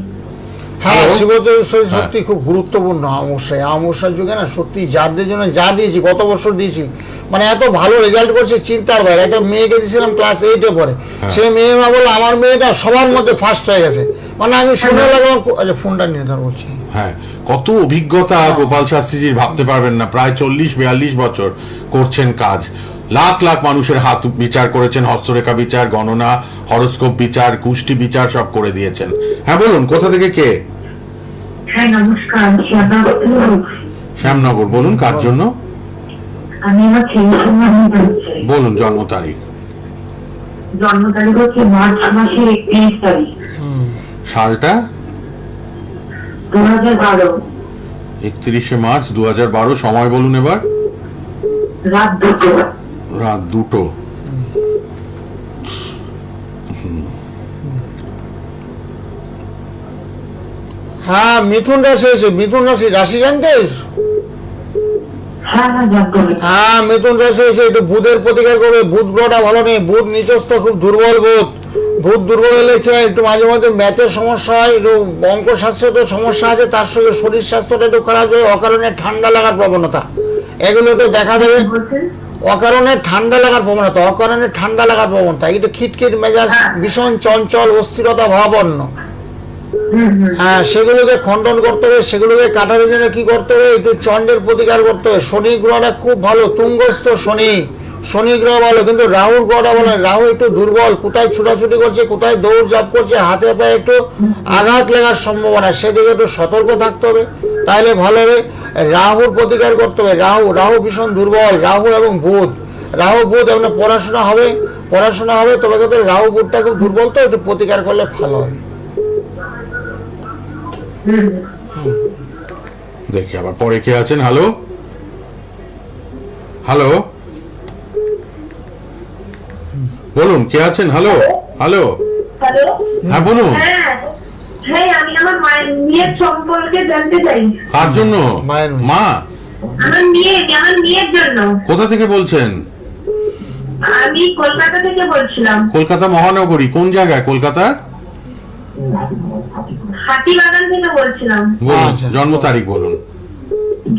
হ্যাঁ, Hello? শিবচর সত্যি খুব গুরুত্বপূর্ণ অমাবস্যায়। অমাবস্যার যুগে না সত্যি যাদের জন্য যা দিয়েছি, গত বছর দিয়েছি, মানে এত ভালো রেজাল্ট করছে চিন্তার বাইরে। একটা মেয়েকে দিয়েছিলাম ক্লাস 8-এ পড়ে, সেই মেয়ে মা বলে আমার মেয়েটা সবার মধ্যে ফার্স্ট হয়ে গেছে। মানে আমি শুনে লাগলাম, আচ্ছা ফোনটা নিয়ে ধর বলছি। হ্যাঁ, কত অভিজ্ঞতা গোপাল শাস্ত্রীজির ভাবতে পারবেন না। প্রায় 40-42 বছর করছেন কাজ। লাখ লাখ মানুষের হাত বিচার করেছেন, হস্তরেখা বিচার, গণনা, হরোস্কোপ বিচার, কুষ্টি বিচার সব করে দিয়েছেন। হ্যাঁ বলুন, কোথা থেকে কে? হ্যাঁ নমস্কার, শ্যামনগর। বলুন কার জন্য? আমি আমার ছেলের জন্য বলুন জন্ম তারিখ। জন্ম তারিখ হচ্ছে মার্চ মাসের 31 তারিখ, সালটা? 2012, 31শে মার্চ 2012। সময় বলুন এবার। রাত 2টো। রাত 2টো। হ্যাঁ, মিথুন রাশি হয়েছে। মিথুন রাশি, রাশি জানতেস? হ্যাঁ হ্যাঁ জানতে হবে। হ্যাঁ, মিথুন রাশি হয়েছে। একটু বুধের প্রতিকার করবে। বুধ গ্রহটা ভালো নেই, বুধ নিচস্থ, খুব দুর্বল বুধ। বুধ দুর্বল হলে কি হয়, একটু মাঝে মধ্যে ম্যাথের সমস্যা হয়, একটু অঙ্ক শাস্ত্রে সমস্যা আছে, তার সঙ্গে শরীর স্বাস্থ্যটা একটু খারাপ হয়, অকারণে ঠান্ডা লাগার প্রবণতা, এগুলো একটু দেখা দেবে। বলছেন? অকারণে ঠান্ডা লাগার প্রবণতা, অকারণে ঠান্ডা লাগার প্রবণতা, একটু খিটখিট মেজাজ, ভীষণ চঞ্চল, অস্থিরতা ভাবাপন্ন। হ্যাঁ, সেগুলোকে খণ্ডন করতে হবে। সেগুলোকে কাটানোর জন্য কি করতে হবে, একটু চণ্ডের প্রতিকার করতে হবে। শনি গ্রহটা খুব ভালো, তুঙ্গস্থ শনি, শনি গ্রহ ভালো, কিন্তু রাহুর গ্রহটা ভালো। রাহু একটু দুর্বল, কোথায় ছুটাছুটি করছে, কোথায় দৌড় ঝাঁপ করছে, হাতে পায়ে একটু আঘাত লাগার সম্ভাবনা, সেদিকে একটু সতর্ক থাকতে হবে, তাহলে ভালো হবে। রাহুর প্রতিকার করতে হবে। রাহু ভীষণ দুর্বল। রাহু এবং বুধ, রাহু বুধ আপনার পড়াশোনা হবে, তবে কিন্তু রাহু বুধটা খুব দুর্বল, তো একটু প্রতিকার করলে ভালো হবে। দেখি আবার পরে কে আছেন। হ্যালো হ্যালো, বলুন কে আছেন? হ্যালো হ্যালো, হ্যালো, হ্যাঁ বলুন। হ্যাঁ হ্যাঁ, আমি আমার মেয়ের সম্পর্কে জানতে চাই। কার জন্য? মায়ের। মা? আমার মেয়ের জন্য। কোথা থেকে বলছেন? আমি কলকাতা থেকে বলছিলাম। কলকাতা মহানগরী কোন জায়গায় কলকাতার? হাতিবাগান থেকে বলছিলাম। বলুন আচ্ছা। জন্ম তারিখ বলুন।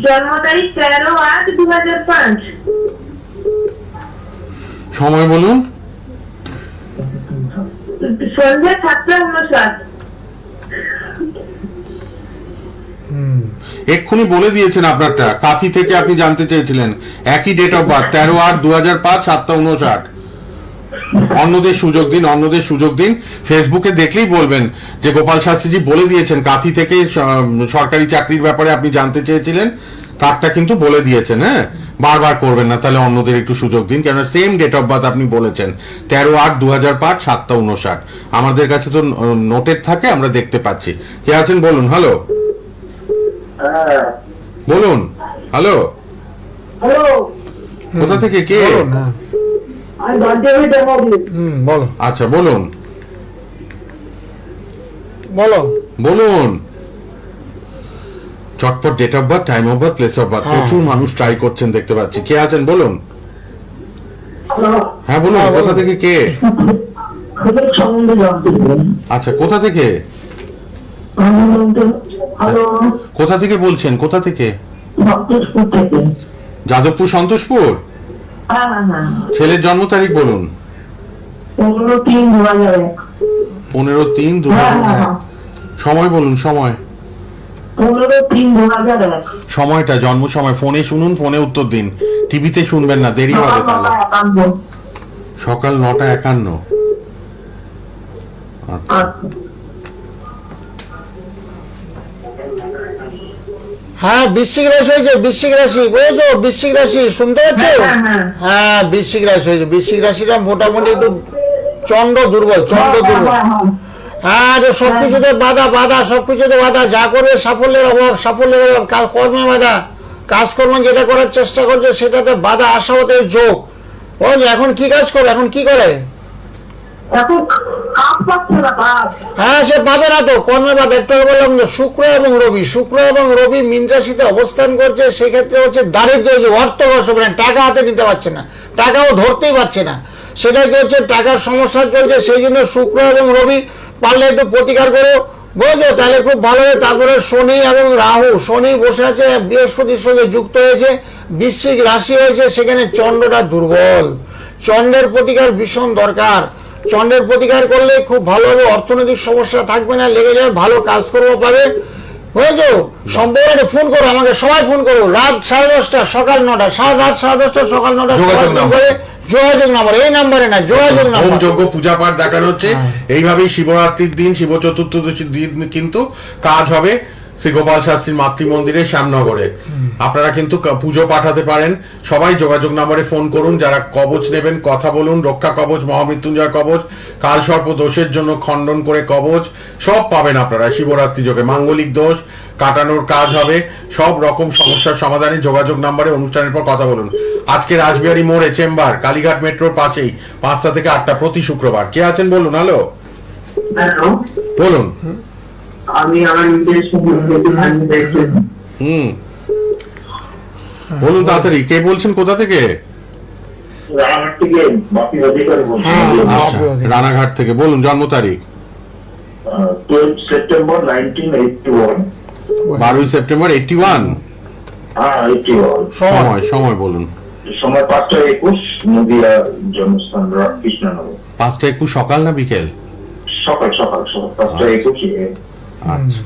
জন্ম তারিখ 13/8/2005। সময় বলুন। সন্ধ্যা 7:59। এক্ষুনি বলে দিয়েছেন আপনারটা। কাথি থেকে আপনি জানতে চেয়েছিলেন, একই ডেট অফ বার্থ, 13/8/2005, 7:59। অন্যদের সুযোগ দিন। ফেসবুকে দেখলেই বলবেন যে গোপাল শাস্ত্রীজি বলে দিয়েছেন, কাথি থেকে সরকারি চাকরির ব্যাপারে আপনি জানতে চেয়েছিলেন, তারটা কিন্তু বলে দিয়েছেন। হ্যাঁ, বারবার করবেন না, তাহলে অন্যদের একটু সুযোগ দিন, কেন সেম ডেট অফ বার্থ আপনি বলেছেন, 13/8/2005, 7:59। আমাদের কাছে তো নোটেড থাকে, আমরা দেখতে পাচ্ছি। কে আছেন বলুন। হ্যালো বলুন। হ্যালো, হ্যালো, কোথা থেকে কে? বলুন, হ্যাঁ। আমি বান্টিয়াবি দেখাবি। বলো আচ্ছা বলুন বলুন। চটপট date of birth, time of birth, place of birth, প্রচুর মানুষ ট্রাই করছেন দেখতে পাচ্ছি। কে আছেন বলুন। হ্যাঁ বলুন, কোথা থেকে কে? খুবই সম্বন্ধে জানতে চাই। আচ্ছা, কোথা থেকে? হ্যালো, কোথা থেকে বলছেন? কোথা থেকে? ভক্তপুর থেকে। যাদবপুর, সন্তোষপুর। হ্যাঁ হ্যাঁ হ্যাঁ, ছেলের জন্ম তারিখ বলুন। 15/3/2001। 15/3/2001। সময় বলুন। সময়? 15/3/2001। সময়টা, জন্ম সময়। ফোনে শুনুন, ফোনে উত্তর দিন, টিভিতে শুনবেন না, দেরি হবে তাহলে। সকাল 9:51। আচ্ছা। হ্যাঁ, বৃশ্চিক রাশি হয়েছে। বৃশ্চিক রাশি বুঝেছো? বৃশ্চিক রাশি শুনতে পাচ্ছ? হ্যাঁ, বৃশ্চিক রাশি হয়েছে। বৃশ্চিক রাশিটা মোটামুটি একটু চন্ড দুর্বল। হ্যাঁ, সবকিছুতে বাধা, সবকিছুতে বাধা। যা করবে সাফল্যের অভাব, কর্মে বাধা। কাজকর্ম যেটা করার চেষ্টা করছে সেটাতে বাধা, আশাহতের যোগ। ও এখন কি কাজ করে, এখন কি করে? এখন কাজ পাচ্ছে না কাজ। হ্যাঁ, সে পাবে না তো, কর্মে বাধা। একটু আগে বললাম যে শুক্র এবং রবি মীন রাশিতে অবস্থান করছে, সেক্ষেত্রে হচ্ছে দারিদ্র্য যুগ, অর্থ কষ্ট, মানে টাকা হাতে নিতে পারছে না, টাকাও ধরতেই পারছে না, সেটা কি হচ্ছে টাকার সমস্যা চলছে। সেই জন্য শুক্র এবং রবি পারলে একটু প্রতিকার করো, বুঝলো, তাহলে খুব ভালো হবে। তারপরে শনি এবং রাহু, শনি বসে আছে বৃহস্পতির সঙ্গে যুক্ত হয়েছে, বৃশ্চিক রাশি হয়েছে, সেখানে চন্দ্রটা দুর্বল। চন্দ্রের প্রতিকার ভীষণ দরকার, চন্দ্রের প্রতিকার করলে খুব ভালো হবে, অর্থনৈতিক সমস্যা থাকবে না, লেগে যাবে, ভালো কাজকর্ম পাবে, বুঝেছো। সম্পর্কে ফোন করো আমাকে, সবাই ফোন করো, রাত 10:30 সকাল 9টা, রাত 10:30 সকাল 9টা, যোগাযোগ নাম্বার, এই নাম্বারে না, যোগাযোগ হোম নাম্বার। যজ্ঞ পূজা পাঠ দেখানো হচ্ছে। এইভাবেই শিবরাত্রির দিন, শিব চতুর্দশীর দিন কিন্তু কাজ হবে শ্রী গোপাল শাস্ত্রীর মাতৃ মন্দিরে শ্যামনগরে। আপনারা কিন্তু পুজো পাঠাতে পারেন। সবাই যোগাযোগ নম্বরে ফোন করুন। যারা কবচ নেবেন কথা বলুন, রক্ষা কবচ, মহামৃত্যুঞ্জয় কবচ, কালসর্প দোষের জন্য খণ্ডন করে কবচ, সব পাবেন আপনারা শিবরাত্রি যোগে। মাঙ্গলিক দোষ কাটানোর কাজ হবে, সব রকম সমস্যার সমাধানে যোগাযোগ নম্বরে অনুষ্ঠানের পর কথা বলুন। আজকে রাসবিহারী মোড়ে চেম্বার, কালীঘাট মেট্রোর পাশেই, 5টা থেকে 8টা প্রতি শুক্রবার। কে আছেন বলুন? হ্যালো, হ্যালো, বলুন। আমি আমার নিজের বলুন তাড়াতাড়ি, কে বলছেন, কোথা থেকে? রানাঘাট থেকে বাপি অধিকার বলছি। আচ্ছা, রানাঘাট থেকে বলুন। জন্ম তারিখ? 12 সেপ্টেম্বর 1981। 12 সেপ্টেম্বর 81। হ্যাঁ, 81। সময় বলুন। সময় 5:21, নদিয়া জন্মস্থান, কৃষ্ণনগর। 5:21 সকাল না বিকেল? সকাল 5:21। আচ্ছা,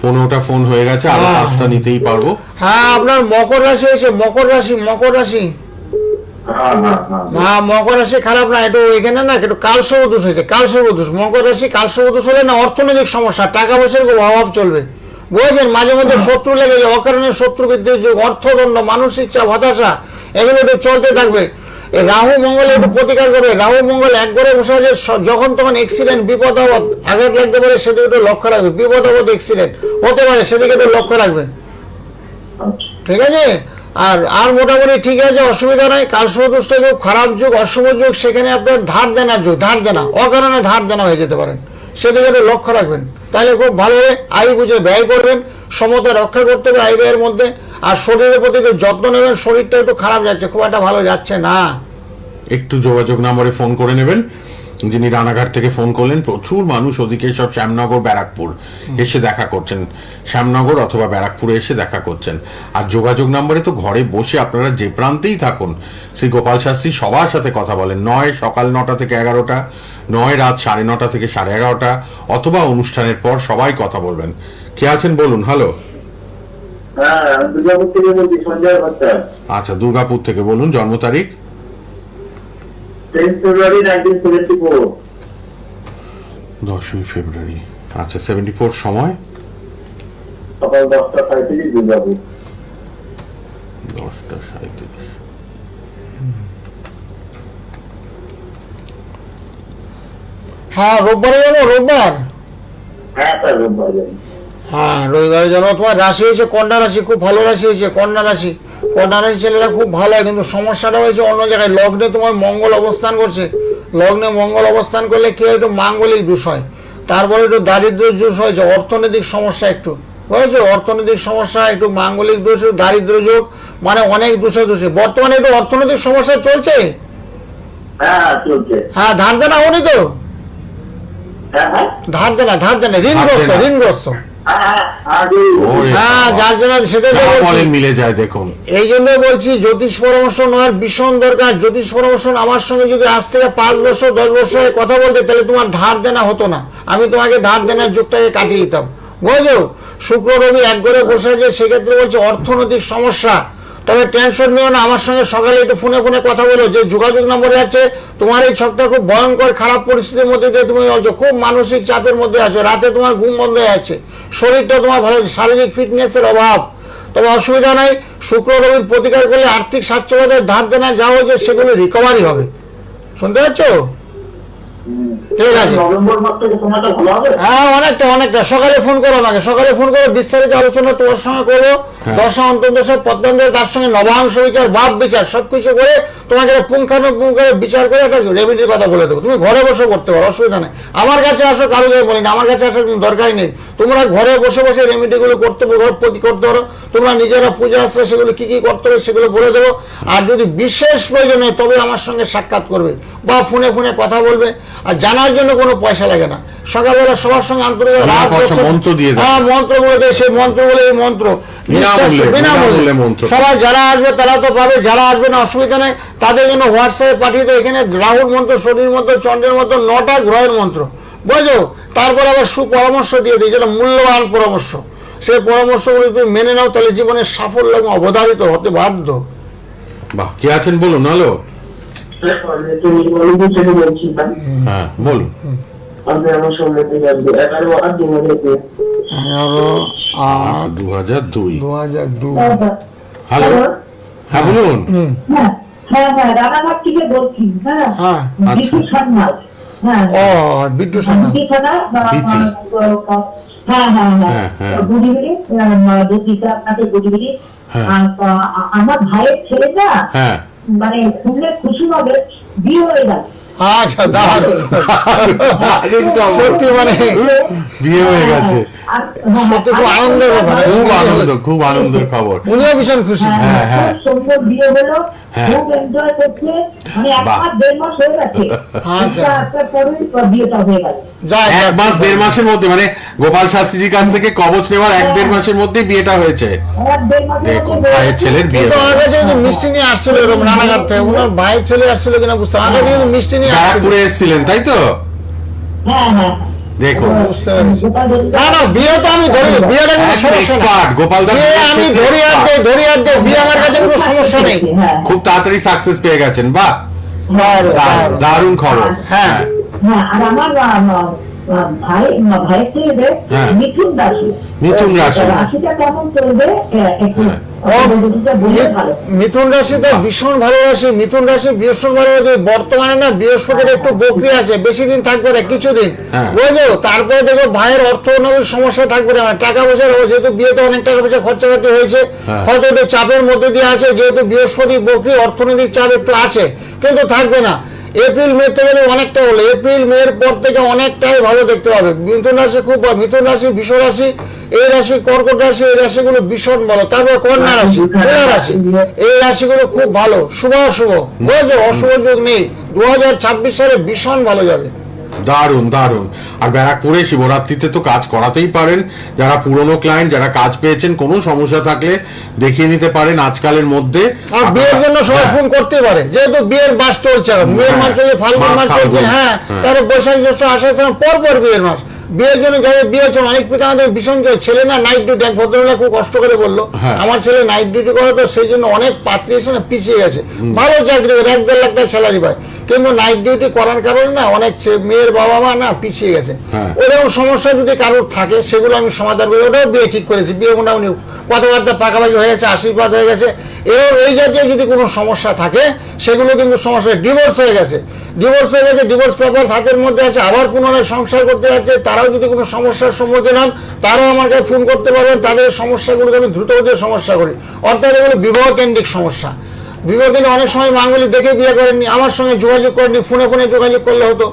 15টা ফোন হয়ে গেছে, আর 5টা নিতেই পারবো। হ্যাঁ, আপনার মকর রাশি হয়েছে, মকর রাশি। হ্যাঁ, মকর রাশি খারাপ না, একটু এখানে না একটু কালসর্প দোষ হয়েছে, মকর রাশি কালসর্প দোষ হলে না অর্থনৈতিক সমস্যা, টাকা পয়সার খুব অভাব চলবে, বুঝলেন। মাঝে মধ্যে শত্রু লেগে যায়, অকারণে শত্রু বৃদ্ধির যুগ, অর্থদণ্ড, মানসিক চাপ, হতাশা, এগুলো একটু চলতে থাকবে। এই রাহু মঙ্গলে একটু প্রতিকার করবে। রাহু মঙ্গল এক ঘরে বসে আছে, যখন তখন অ্যাক্সিডেন্ট, বিপদ আপদ, আঘাত লাগতে পারে, সেদিকে একটু লক্ষ্য রাখবে। বিপদ আপদ, অ্যাক্সিডেন্ট হতে পারে, সেদিকে একটু লক্ষ্য রাখবে, ঠিক আছে। আর মোটামুটি ঠিক আছে, অসুবিধা নাই। কালসর্পদোষটা যুগ, খারাপ যুগ, অশুভ যুগ, সেখানে আপনার ধার দেনার যুগ, অকারণে ধার দেনা হয়ে যেতে পারেন, সেদিকে একটু লক্ষ্য রাখবেন, তাহলে খুব ভালো হবে। আয় বুঝে ব্যয় করবেন, সমতা রক্ষা করতে হবে আয় ব্যয়ের মধ্যে। আর শরীরের প্রতি একটু যত্ন নেবেন, শরীরটা একটু খারাপ যাচ্ছে, খুব একটা ভালো যাচ্ছে না। একটু যোগাযোগ নম্বরে ফোন করে নেবেন। যিনি রানাঘাট থেকে ফোন করলেন, প্রচুর মানুষ ওদিকে সব শ্যামনগর, ব্যারাকপুর এসে দেখা করছেন, শ্যামনগর অথবা ব্যারাকপুরে এসে দেখা করছেন। আর যোগাযোগ নম্বরে তো ঘরে বসে আপনারা যে প্রান্তেই থাকুন, শ্রী গোপাল শাস্ত্রী সবার সাথে কথা বলেন। 9 সকাল 9টা থেকে 11টা, 9 রাত 9:30 থেকে 11:30, অথবা অনুষ্ঠানের পর সবাই কথা বলবেন। কে আছেন বলুন? হ্যালো। হ্যাঁ, দুর্গাপুর থেকে বলছি, সঞ্জয় ভট্টাচার্য। আচ্ছা, দুর্গাপুর থেকে বলুন। জন্ম তারিখ? 10 ফেব্রুয়ারি 1974। 10ই ফেব্রুয়ারি। আচ্ছা, 74। সময়? সকাল 10:37, দুর্গাপুর। 10:37। হ্যাঁ, রোববারে যাবো, রোববার। হ্যাঁ স্যার, রোববার যাই। হ্যাঁ, রবিবারে জন্ম। তোমার রাশি হয়েছে কন্যা রাশি, খুব ভালো রাশি হয়েছে কন্যা রাশি। কন্যা রাশি ছেলেরা খুব ভালো হয়, কিন্তু সমস্যাটা হয়েছে অন্য জায়গায়। লগ্নে তোমার মঙ্গল অবস্থান করছে, লগ্নে মঙ্গল অবস্থান করলে কি হয়, একটু মাঙ্গলিক দোষ হয়, তারপরে একটু দারিদ্র দোষ হয়েছে, অর্থনৈতিক সমস্যা একটু, বুঝেছো, অর্থনৈতিক সমস্যা, একটু মাঙ্গলিক দোষ, দারিদ্র যোগ, মানে অনেক দোষে বর্তমানে একটু অর্থনৈতিক সমস্যা চলছে। হ্যাঁ, চলছে। হ্যাঁ, ধার দেনা হয়নি তো? হ্যাঁ, ধার দেনা, ঋণগ্রস্ত। হ্যাঁ, যার জন্য সেটা মিলে যায়, দেখুন। এই জন্য বলছি জ্যোতিষ পরামর্শ নেওয়ার ভীষণ দরকার। জ্যোতিষ পরামর্শ আমার সঙ্গে যদি আজ থেকে 5 বছর 10 বছর কথা বলতে, তাহলে তোমার ধার দেনা হতো না, আমি তোমাকে ধার দেনার যুগটাকে কাটিয়ে দিতাম, বুঝলো। শুক্র রবি এক ঘরে বসে আছে, সেক্ষেত্রে বলছে অর্থনৈতিক সমস্যা। তবে টেনশন নিও না, আমার সঙ্গে সকালে একটু ফোনে কথা বলো, যে যোগাযোগ নম্বরে আছে। তোমার এই ছকটা খুব ভয়ঙ্কর খারাপ পরিস্থিতির মধ্যে দিয়ে তুমি খুব মানসিক চাপের মধ্যে আছো, রাতে তোমার ঘুম বন্ধ হয়ে আছে, শরীরটা তোমার ভালো, শারীরিক ফিটনেসের অভাব। তবে অসুবিধা নাই, শুক্র রবির প্রতিকার করলে আর্থিক স্বাচ্ছন্দ্যের ধার দেনা যা হয়েছে সেগুলো রিকভারি হবে, শুনতে পাচ্ছ? ঠিক আছে। নভেম্বর মাস থেকে সময়টা ভালো হবে? হ্যাঁ, অনেকটা সকালে ফোন করো আমাকে, সকালে ফোন করে বিস্তারিত আলোচনা তোমার সঙ্গে করবো। দশা অন্তর্দশা পদ্মান্তর, তার সঙ্গে নবাংশ বিচার, বাপ বিচার সবকিছু করে তোমাকে পুঙ্খানুপুঙ্খ করে বিচার করে একটা রেমেডির কথা বলে দেবো। তুমি ঘরে বসে করতে পারো, অসুবিধা নেই। আমার কাছে আসো, কারো যাই বলি না, আমার কাছে আসার কোনো দরকারই নেই। তোমরা ঘরে বসে বসে রেমেডিগুলো করতে পারো। তোমরা নিজেরা পূজা আসলে সেগুলো কি করতে হবে সেগুলো বলে দেবো। আর যদি বিশেষ প্রয়োজন হয় তবে আমার সঙ্গে সাক্ষাৎ করবে বা ফোনে কথা বলবে। আর জানার জন্য কোনো পয়সা লাগে না। সকালবেলা সবার সঙ্গে আন্তরিক মন্ত্র দিয়ে দেয়। হ্যাঁ, মন্ত্র বলে দেয়, সেই মন্ত্র বলে এই মন্ত্র বিনামূল্যে মন্ত্র। সবাই যারা আসবে তারা তো পাবে, যারা আসবে না অসুবিধা নেই। তাদের জন্য হোয়াটসঅ্যাপে পাঠিয়ে দেয়, এখানে রাহুর মন্ত্র, শনির মন্ত্র, চন্দ্রের মন্ত্র, 9টা গ্রহের মন্ত্র, বুঝলো। তারপর আবার সুপরামর্শ দিয়ে দিই, যেটা মূল্যবান পরামর্শ। সেই পরামর্শগুলি তুমি মেনে নাও, তাহলে জীবনের সাফল্য এবং অবধারিত হতে বাধ্য। বাহ, কে আছেন বলুন। হ্যালো, আমি তো নির্মলপুর থেকে বলছি। হ্যাঁ বলুন। আপনি আমার সঙ্গে 11/8/2002। 11/8/2002। হ্যালো, হ্যাঁ বলুন। হ্যাঁ, রানাঘাট থেকে বলছি। হ্যাঁ, হ্যাঁ, বিটু সান্যাল। হ্যাঁ, ও বিট্টু সান্যাল। বিচি। বুঝিবিড়ি, আপনাকে বুঝিবিড়ি। হ্যাঁ। আমার ভাইয়ের ছেলেটা হ্যাঁ, মানে শুনলে খুশি হবে, বিয়ে হয়ে গেল। আচ্ছা, দারুণ। সত্যি মানে বিয়ে হয়ে গেছে। সত্যি খুব আনন্দের ব্যাপার। খুব আনন্দের খবর। উনিও ভীষণ খুশি। হ্যাঁ, হ্যাঁ। খুব সুন্দর বিয়ে হলো, হ্যাঁ। খুব এনজয় করছে। মানে এক বাহ। মাস 1.5 মাস হয়ে গেছে। আচ্ছা। একটা পরেই বিয়েটা হয়ে গেল। যাই 1 মাস 1.5 মাসের মধ্যে, মানে গোপাল শাস্ত্রীজির কাছ থেকে কবচ নেওয়ার 1-1.5 মাসের মধ্যে বিয়েটা হয়েছে। আর 1.5 মাসের দেখুন, মধ্যে ভাইয়ের ছেলের বিয়ে। কিন্তু আমার কাছে কিন্তু মিষ্টি নিয়ে আসছিল এরকম রানাঘাট থেকে। ওনার ভাইয়ের ছেলে আসছিল কিনা বুঝতে, আমার কাছে কিন্তু মিষ্টি নিয়ে আসছিল। ব্যারাকপুরে এসেছিলেন তাই তো? হ্যাঁ। দেখুন, বুঝতে পেরেছি। না, বিয়ে তো আমি ধরি, বিয়েটা কোনো একদম সমস্যা নেই। expert, গোপাল দা বিয়ে আমি ধরি আর দেই, বিয়ে আমার কাছে কোনো সমস্যা নেই। হ্যাঁ, খুব তাড়াতাড়ি সাকসেস পেয়ে গেছেন। বাহ, দারুণ। দারুণ খবর। হ্যাঁ। হ্যাঁ, আর আমার ভাইয়ের ছেলে হ্যাঁ। মিথুন রাশি। মিথুন রাশি। রাশিটা কেমন চলবে একটু বলে ভালো। মিথুন রাশিতে ভীষণ ভালোবাসি। মিথুন রাশি বৃহস্পতি ভালোবাসি। বর্তমানে না বৃহস্পতির একটু বকরি আছে, বেশি দিন থাকবে না, কিছুদিন, হ্যাঁ। বুঝলো। তারপরে দেখো ভাইয়ের অর্থনৈতিক সমস্যা থাকবে না, টাকা পয়সার, যেহেতু বিয়েতে অনেক টাকা পয়সা খরচাপাতি হয়েছে, হ্যাঁ। হয়তো একটু চাপের মধ্যে দিয়ে আছে, যেহেতু বৃহস্পতি বকরি, অর্থনৈতিক চাপ একটু আছে, কিন্তু থাকবে না। এপ্রিল মে থেকে অনেকটা হলো, এপ্রিল মের পর থেকে অনেকটাই ভালো দেখতে পাবে। মিথুন রাশি খুব, মিথুন রাশি, বৃষ রাশি, এই রাশি, কর্কট রাশি, এই রাশিগুলো ভীষণ ভালো। তারপর কন্যা রাশি, তুলা রাশি, এই রাশিগুলো খুব ভালো, শুভ, বুঝলো, অশুভ যোগ নেই। 2026 সালে ভীষণ ভালো যাবে। দারুণ দারুণ। আর ব্যারাকপুরে শিবরাত্রিতে তো কাজ করাতেই পারেন। যারা পুরনো ক্লায়েন্ট, যারা কাজ পেয়েছেন, কোনো সমস্যা থাকলে দেখিয়ে নিতে পারেন আজকালের মধ্যে। আর বিয়ের জন্য সবাই হ্যাঁ। ফোন করতে পারে, যেহেতু বিয়ের মাস চলছে, বিয়ের মাস চলছে, ফাল্গুন মাস চলছে। হ্যাঁ, তারপর বৈশাখ জ্যৈষ্ঠ আষাঢ় শ্রাবণ, পর বিয়ের মাস। বিয়ের জন্য যাদের বিয়ে হচ্ছে, অনেক পিতা আমাদের ভীষণ ছেলে না নাইট ডিউটি, এক ভদ্রমহিলা খুব কষ্ট করে বললো, হ্যাঁ। আমার ছেলে নাইট ডিউটি করে, তো সেই জন্য অনেক পাত্রী এসে না পিছিয়ে গেছে। ভালো চাকরি করে 1-1.5 লাখ টাকা স্যালারি পায়, কিন্তু নাইট ডিউটি করার কারণে না অনেক মেয়ের বাবা মা না পিছিয়ে গেছে। হ্যাঁ। ওরকম সমস্যা যদি কারোর থাকে সেগুলো আমি সমাধান করি। ওটাও বিয়ে ঠিক করেছি, বিয়ে মোটামুটি কথাবার্তা পাকাপাকি হয়ে গেছে, আশীর্বাদ হয়ে গেছে। এও এই জাতীয় যদি কোনো সমস্যা থাকে সেগুলো কিন্তু সমস্যা, ডিভোর্স হয়ে গেছে, ডিভোর্স পেপার হাতের মধ্যে আছে, আবার পুনরায় সংসার করতে যাচ্ছে, তারাও যদি কোনো সমস্যার সম্মুখীন হন তারাও আমার কাছে ফোন করতে পারবেন। তাদের সমস্যাগুলোকে আমি দ্রুতগতির সমস্যা করি। অর্থাৎ এগুলো বিবাহ কেন্দ্রিক সমস্যা। বিবাহ কেন্দ্রে অনেক সময় মাঙ্গলি দেখে বিয়ে করেননি, আমার সঙ্গে যোগাযোগ করেননি, ফোনে যোগাযোগ করলে হতো,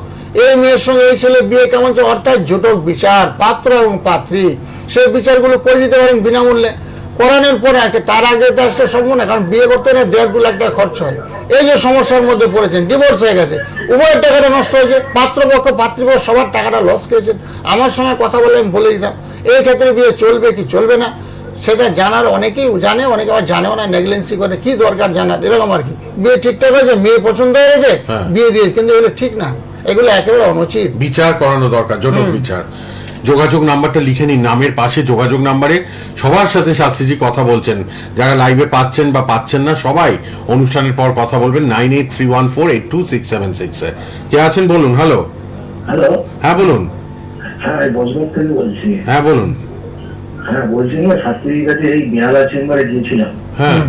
এই মেয়ের সঙ্গে এই ছেলে বিয়ে কেমন চলে, অর্থাৎ জটক বিচার, পাত্র এবং পাত্রী, সেই বিচারগুলো করে দিতে পারেন বিনামূল্যে। করানোর পরে তার আগে তো আসলে সম্ভব না, কারণ বিয়ে করতে না 1.5-2 লাখ টাকা খরচ হয়। এই যে সমস্যার মধ্যে পড়েছেন, ডিভোর্স হয়ে গেছে, উভয়ের টাকাটা নষ্ট হয়েছে, পাত্রপক্ষ পাত্রীপক্ষ সবার টাকাটা লস খেয়েছেন, আমার সঙ্গে কথা বলে আমি বলে দিতাম। এই ক্ষেত্রে বিয়ে চলবে কি চলবে না সেটা জানার অনেকেই জানে, অনেকে আবার জানেও না, নেগলেন্সি করে, কি দরকার জানার, এরকম আর কি। বিয়ে ঠিকঠাক হয়েছে, মেয়ে পছন্দ হয়ে গেছে, বিয়ে দিয়েছে, কিন্তু এগুলো ঠিক না, এগুলো একেবারে অনুচিত। বিচার করানো দরকার, জটক বিচার। যোগাযোগ নাম্বারটা লিখে নিন, নামের পাশে যোগাযোগ নাম্বারে সবার সাথে শাস্ত্রীজি কথা বলছেন। যারা লাইভে পাচ্ছেন বা পাচ্ছেন না সবাই অনুষ্ঠানের পর কথা বলবেন 9831482676 কে আছেন বলুন। হ্যালো, হ্যাঁ বলুন। হ্যাঁ, বজবত থেকে বলছি। হ্যাঁ বলুন। হ্যাঁ, বলছি না, শাস্ত্রীর কাছে এই বেহালা চেম্বারে গিয়েছিলাম। হ্যাঁ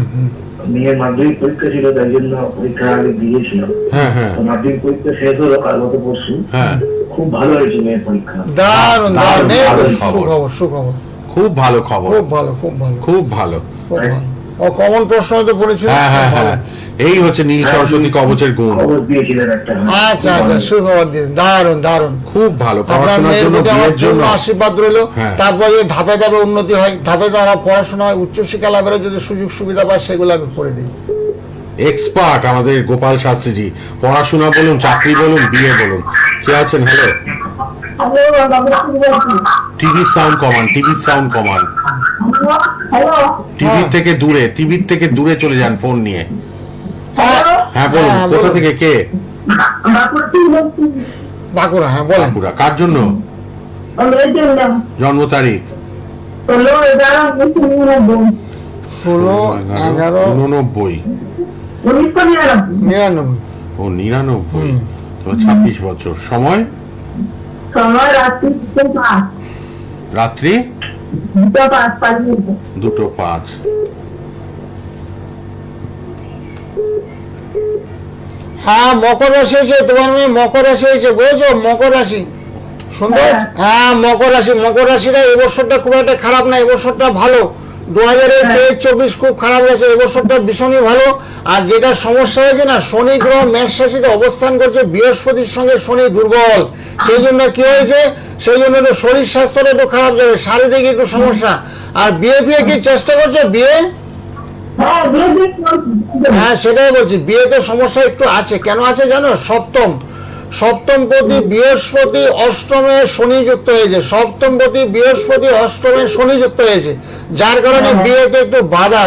মেয়ের মাধ্যমিক পরীক্ষা ছিল, তাই জন্য পরীক্ষা আগে দিয়েছিলাম। হ্যাঁ হ্যাঁ মাধ্যমিক পরীক্ষা শেষ হলো কাল গত পরশু। হ্যাঁ খুব ভালো হয়েছে মেয়ের পরীক্ষা। দারুণ দারুণ, এই দারুণ সুখবর খবর। সুখবর, খুব ভালো খবর, খুব ভালো খুব ভালো খুব ভালো। খুব ভালো। ও কমন প্রশ্ন হতে পড়েছিল। হ্যাঁ হ্যাঁ হ্যাঁ, এই হচ্ছে নীল সরস্বতী কবচের গুণ। খবর দিয়েছিলেন একটা। আচ্ছা আচ্ছা, সুখবর দিয়েছেন, দারুণ দারুণ। খুব ভালো, আপনার পড়াশোনার মেয়ের জন্য, প্রতি আমার বিয়ের জন্য। পূর্ণ আশীর্বাদ রইল। হ্যাঁ। তারপরে যে ধাপে ধাপে উন্নতি হয়, ধাপে ধাপে পড়াশোনা হয়, উচ্চশিক্ষা লাভের যদি সুযোগ সুবিধা পায় সেগুলো আমি করে দিই। এক্সপার্ট আমাদের গোপাল শাস্ত্রীজি, পড়াশোনা বলুন, চাকরি বলুন, বিয়ে বলুন। কে আছেন? হ্যালো, টিভি সাউন্ড কমান, টিভি সাউন্ড কমান। টিভির থেকে দূরে, টিভির থেকে দূরে চলে যান ফোন নিয়ে। হ্যাঁ বলুন, হ্যাঁ, কোথা বলুন। থেকে কে? বাঁকুড়া, হ্যাঁ বলেন। বাঁকুড়া। কার জন্য? জন্ম তারিখ? 16/11/99। ও 99, তো 26 বছর। সময়? রাত্রি 2:05। হ্যাঁ, মকর রাশি হয়েছে তোমার মেয়ে, মকর রাশি হয়েছে, বুঝেছো? মকর রাশি সুন্দর। হ্যাঁ, মকর রাশি, মকর রাশিটা এবছরটা খুব একটা খারাপ না, এবছরটা ভালো। 2023-24 খুব খারাপ গেছে, এবছরটা ভীষণই ভালো। আর যেটা সমস্যা হয়েছে না, শনি গ্রহ মেষ রাশিতে অবস্থান করছে, বৃহস্পতির সঙ্গে শনি দুর্বল, সেই জন্য কি হয়েছে, সেই জন্য একটু শরীর স্বাস্থ্যটা একটু খারাপ যাবে, শারীরিক একটু সমস্যা। আর বিয়ে ফিয়ে কি চেষ্টা করছো? বিয়ে? হ্যাঁ, সেটাই বলছি, বিয়েতে সমস্যা একটু আছে। কেন আছে জানো? সপ্তমপতি বৃহস্পতি অষ্টমে শনি যুক্ত হয়েছে, সপ্তমপতি বৃহস্পতি অষ্টমে শনি যুক্ত হয়েছে, যার কারণে বিয়েতে একটু বাধা,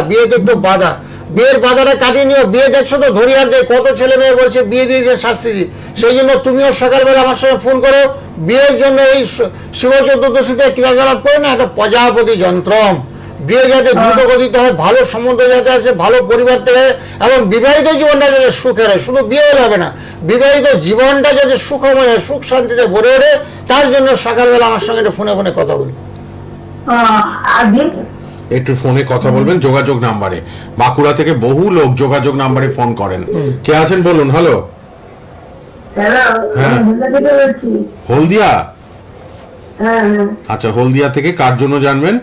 বিয়ের বাধাটা কাটিয়ে নিও। বিয়ে দেখছো তো, ধরিয়ার দিয়ে কত ছেলে মেয়ে বলছে বিয়ে দিয়েছে শাস্ত্রীজি, সেই জন্য তুমিও সকালবেলা আমার সঙ্গে ফোন করো। বিয়ের জন্য এই শিব চতুর্দশীতে ক্রিয়াকলাপ করে না, একটা প্রজাপতি যন্ত্রম। বিয়ে যাতে দ্রুত গতিতে হয়, ভালো সম্বন্ধ যাতে আসে, ভালো পরিবার থেকে, এবং বিবাহিত জীবনটা যাতে সুখের হয়। শুধু বিয়ে হলে হবে না, বিবাহিত জীবনটা যাতে সুখময় হয়, সুখ শান্তিতে ভরে ওঠে, তার জন্য সকালবেলা আমার সঙ্গে একটু ফোনে ফোনে কথা বলি। একটু ফোনে কথা বলবেন যোগাযোগ নাম্বারে। বাঁকুড়া থেকে বহু লোক যোগাযোগ নাম্বারে ফোন করেন। কে আছেন বলুন? হ্যালো, হলদিয়া? আচ্ছা, হলদিয়া থেকে কার জন্য জানবেন?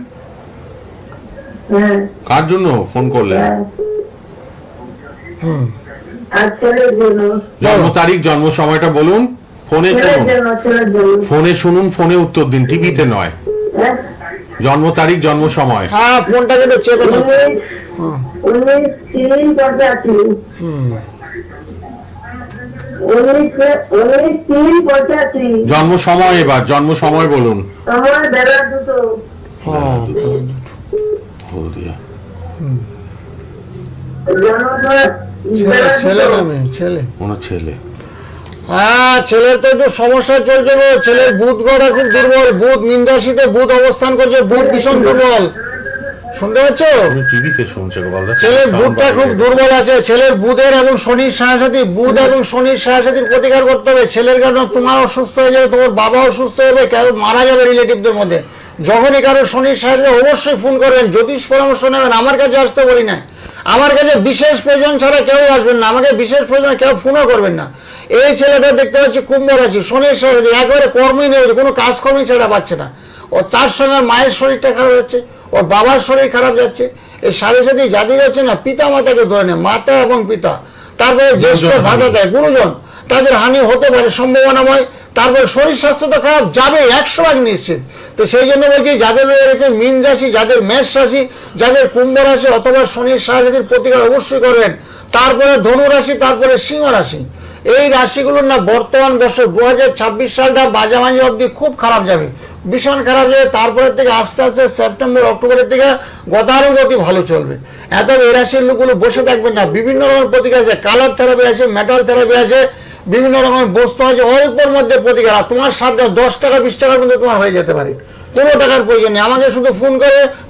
কার জন্য ফোন করলেন? জন্ম তারিখ, জন্ম সময়টা বলুন। ফোনে শুনুন, ফোনে শুনুন, ফোনে উত্তর দিন, টিভিতে নয়। জন্ম তারিখ, জন্ম সময়। হ্যাঁ, ফোনটাকে একটু চেপে দাও। 19-3-85 জন্ম সময়, এবার জন্ম সময় বলুন। হলদিয়া। ছেলে না মেয়ে? ছেলে। ওনার ছেলে। হ্যাঁ, ছেলের তো একটু সমস্যা চলছে গো। ছেলের বুধ গ্রহটা খুব দুর্বল, বুধ মীন রাশিতে বুধ অবস্থান করছে, বুধ ভীষণ দুর্বল, শুনতে পাচ্ছ? টিভিতে শুনছে গোপালদা। ছেলের বুধটা খুব দুর্বল আছে। ছেলের বুধের এবং শনির সাহায্যে, বুধ এবং শনির সাহায্যে প্রতিকার করতে হবে। ছেলের কারণে তোমার অসুস্থ হয়ে যাবে, তোমার বাবা অসুস্থ হবে, কেউ মারা যাবে রিলেটিভদের মধ্যে। যখনই কারো শনির সাহায্যে অবশ্যই ফোন করবেন, জ্যোতিষ পরামর্শ নেবেন। আমার কাছে আসতে বলি না, আমার কাছে বিশেষ প্রয়োজন ছাড়া কেউ আসবেন না, আমাকে বিশেষ প্রয়োজন কেউ ফোনও করবেন না। এই ছেলেটা দেখতে পাচ্ছি কুম্ভ রাশি, শনির সাহায্যে একেবারে কর্মই নেই, কোনো কাজকর্মই ছেড়া পাচ্ছে না। ও তার সঙ্গে মায়ের শরীরটা খারাপ যাচ্ছে, ওর বাবার শরীর খারাপ যাচ্ছে। এই সাথে সাথে যাদের যাচ্ছে না, পিতা মাতাকে ধরে নেয়, মাতা এবং পিতা, তারপরে জ্যেষ্ঠ ভাতা দেয়, গুরুজন, তাদের হানি হতে পারে সম্ভাবনাময়। তারপরে শরীর স্বাস্থ্য তো খারাপ যাবে 100% নিশ্চিত। তো সেই জন্য বলছি, যাদের রয়েছে মীন রাশি, যাদের মেষ রাশি, যাদের কুম্ভ রাশি অথবা শনির সাহায্যের প্রতিকার অবশ্যই করবেন। তারপরে ধনু রাশি, তারপরে সিংহ রাশি। এই রাশিগুলোর না বর্তমান বছর 2026 সালটা মাঝামাঝি অবধি খুব খারাপ যাবে, ভীষণ খারাপ যাবে। তারপরে থেকে আস্তে আস্তে সেপ্টেম্বর অক্টোবরের থেকে গতানুগতি ভালো চলবে। এত এই রাশির লোকগুলো বসে থাকবেন না, বিভিন্ন রকমের প্রতিকার আছে, কালার থেরাপি আছে, মেটাল থেরাপি আছে, বিভিন্ন রকমের বস্তু আছে, অল্পের মধ্যে প্রতিকার। আর তোমার সাথে 10 টাকা 20 টাকার মধ্যে তোমার হয়ে যেতে পারে, কোনো টাকার প্রয়োজন নেই। আমাকে শুধু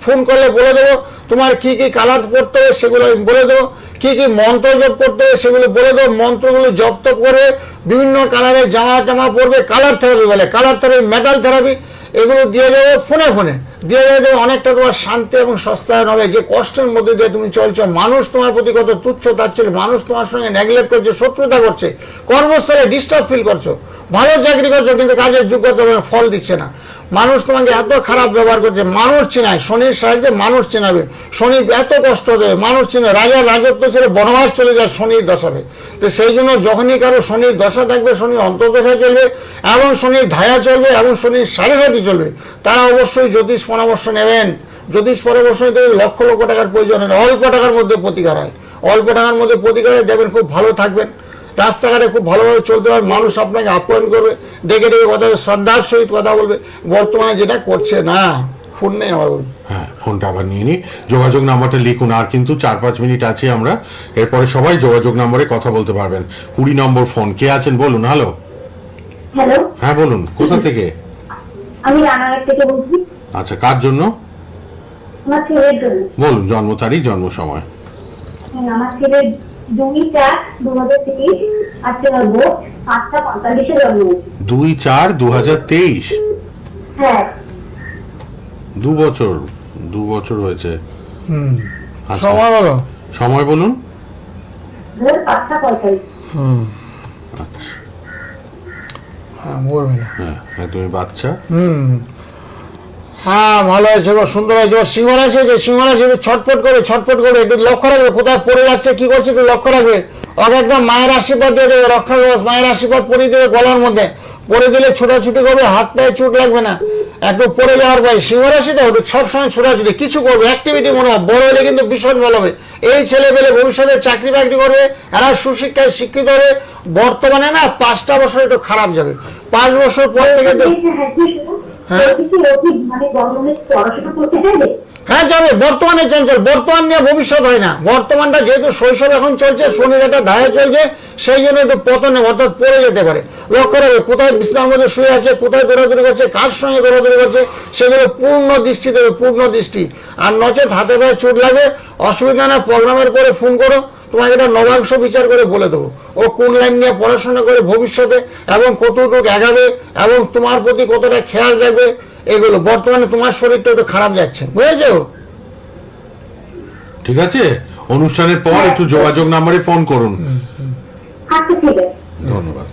ফোন করলে বলে দেবো তোমার কি কি কালার পড়তে হবে, সেগুলো আমি বলে দেবো। কি কি মন্ত্র জপ করতে হবে সেগুলো বলে দেবো। মন্ত্রগুলো জপ তপ করে বিভিন্ন কালারের জামা পরবে, কালার থেরাপি বলে, কালার থেরাপি, মেটাল থেরাপি, এগুলো দিয়ে দেবো ফোনে দিয়ে দেবে। অনেকটা তোমার শান্তি এবং সস্তায়ন হবে। যে কষ্টের মধ্যে দিয়ে তুমি চলছো, মানুষ তোমার প্রতি কত তুচ্ছ তাচ্ছিল্য, মানুষ তোমার সঙ্গে নেগলেক্ট করছে, শত্রুতা করছে, কর্মস্থলে ডিস্টার্ব ফিল করছো, ভালো চাকরি করছো কিন্তু কাজের যোগ্যতা ফল দিচ্ছে না, মানুষ তোমাকে এত খারাপ ব্যবহার করছে, মানুষ চেনায়, শনির সাহায্যে মানুষ চেনাবে, শনি এত কষ্ট দেবে, মানুষ চেনে, রাজার রাজত্ব ছেড়ে বনবাস চলে যায় শনির দশাতে। তো সেই জন্য যখনই কারো শনির দশা থাকবে, শনির অন্তর্দশা চলবে এবং শনির ধায়া চলবে এবং শনির সাড়ে সাথী চলবে, তারা অবশ্যই জ্যোতিষ পরামর্শ নেবেন। জ্যোতিষ পরামর্শ নিতে লক্ষ লক্ষ টাকার প্রয়োজন হয় না, অল্প টাকার মধ্যে প্রতিকার হয়, অল্প টাকার মধ্যে প্রতিকার হয়, দেখবেন খুব ভালো থাকবেন, রাস্তাঘাটে খুব ভালোভাবে চলতে পারবে, মানুষ আপনাকে আপ্যায়ন করবে, ডেকে ডেকে কথা বলবে, শ্রদ্ধার সহিত কথা বলবে। বর্তমানে যেটা করছে না, ফোন নেই আমার বলুন। হ্যাঁ, ফোনটা আবার নিয়ে নিই, যোগাযোগ নাম্বারটা লিখুন, আর কিন্তু 4-5 মিনিট আছে আমরা, এরপরে সবাই যোগাযোগ নম্বরে কথা বলতে পারবেন। 20 নম্বর ফোন, কে আছেন বলুন। হ্যালো, হ্যালো, হ্যাঁ বলুন, কোথা থেকে? আমি রানাঘাট থেকে বলছি। আচ্ছা, কার জন্য? আমার ছেলের জন্য। বলুন, জন্ম তারিখ, জন্ম সময়। হ্যাঁ, আমার ছেলের 2/4/2023 আজকে ভোর 8:45 জন্ম হয়েছে। 2/4/2023। হ্যাঁ, 2 বছর হয়েছে। আচ্ছা, সময় বলো। সময় বলুন। ভোর 8:45। হ্যাঁ, বলবে না। হ্যাঁ, তুমি বাচ্চা। হ্যাঁ, ভালো হয়েছে গো, সুন্দর হয়েছে গো। সিংহ রাশি, যে সিংহ রাশি ছটফট করে একটু লক্ষ্য রাখবে, কোথায় পড়ে যাচ্ছে কি করছে একটু লক্ষ্য রাখবে। ওকে একদম মায়ের আশীর্বাদ দিয়ে দেবে, রক্ষা কবচ মায়ের আশীর্বাদ পরিয়ে দেবে গলার মধ্যে, পরে দিলে ছোটাছুটি করবে, হাত পায়ে চোট লাগবে না। একটু পড়ে যাওয়ার পরে সিংহ রাশি তো সবসময় ছোটাছুটি কিছু করবে, অ্যাক্টিভিটি মনে হয়, বড় হলে কিন্তু ভীষণ ভালো হবে। এই ছেলে পেলে ভবিষ্যতে চাকরি বাকরি করবে, এরা সুশিক্ষায় শিক্ষিত হবে। বর্তমানে না 5টা বছর একটু খারাপ যাবে, 5 বছর পর থেকে হ্যাঁ, মানে গভর্নমেন্ট পড়াশোনা করতে চাইবে। হ্যাঁ যাবে, বর্তমানে চঞ্চল, বর্তমান নিয়ে ভবিষ্যৎ হয় না। বর্তমানটা যেহেতু শৈশব এখন চলছে, শনির একটা ধায়া চলছে, সেই জন্য একটু পতনে অর্থাৎ পড়ে যেতে পারে। লক্ষ্য রাখবে কোথায় বিশ্রাম মধ্যে শুয়ে আছে, কোথায় দৌড়াদৌড়ি করছে, কার সঙ্গে দৌড়াদৌড়ি করছে, সেগুলো পূর্ণ দৃষ্টি দেবে, পূর্ণ দৃষ্টি। আর নচেত হাতে পায়ে চোট লাগবে, অসুবিধা না, প্রোগ্রামের পরে ফোন করো, তোমাকে এটা নবাংশ বিচার করে বলে দেবো ও কোন লাইন নিয়ে পড়াশোনা করে ভবিষ্যতে এবং কতটুকু এগাবে এবং তোমার প্রতি কতটা খেয়াল রাখবে, এগুলো। বর্তমানে তোমার শরীরটা একটু খারাপ যাচ্ছে, বুঝেছো? ঠিক আছে, অনুষ্ঠানের পর একটু যোগাযোগ নাম্বারে ফোন করুন। আচ্ছা, ঠিক আছে। ধন্যবাদ।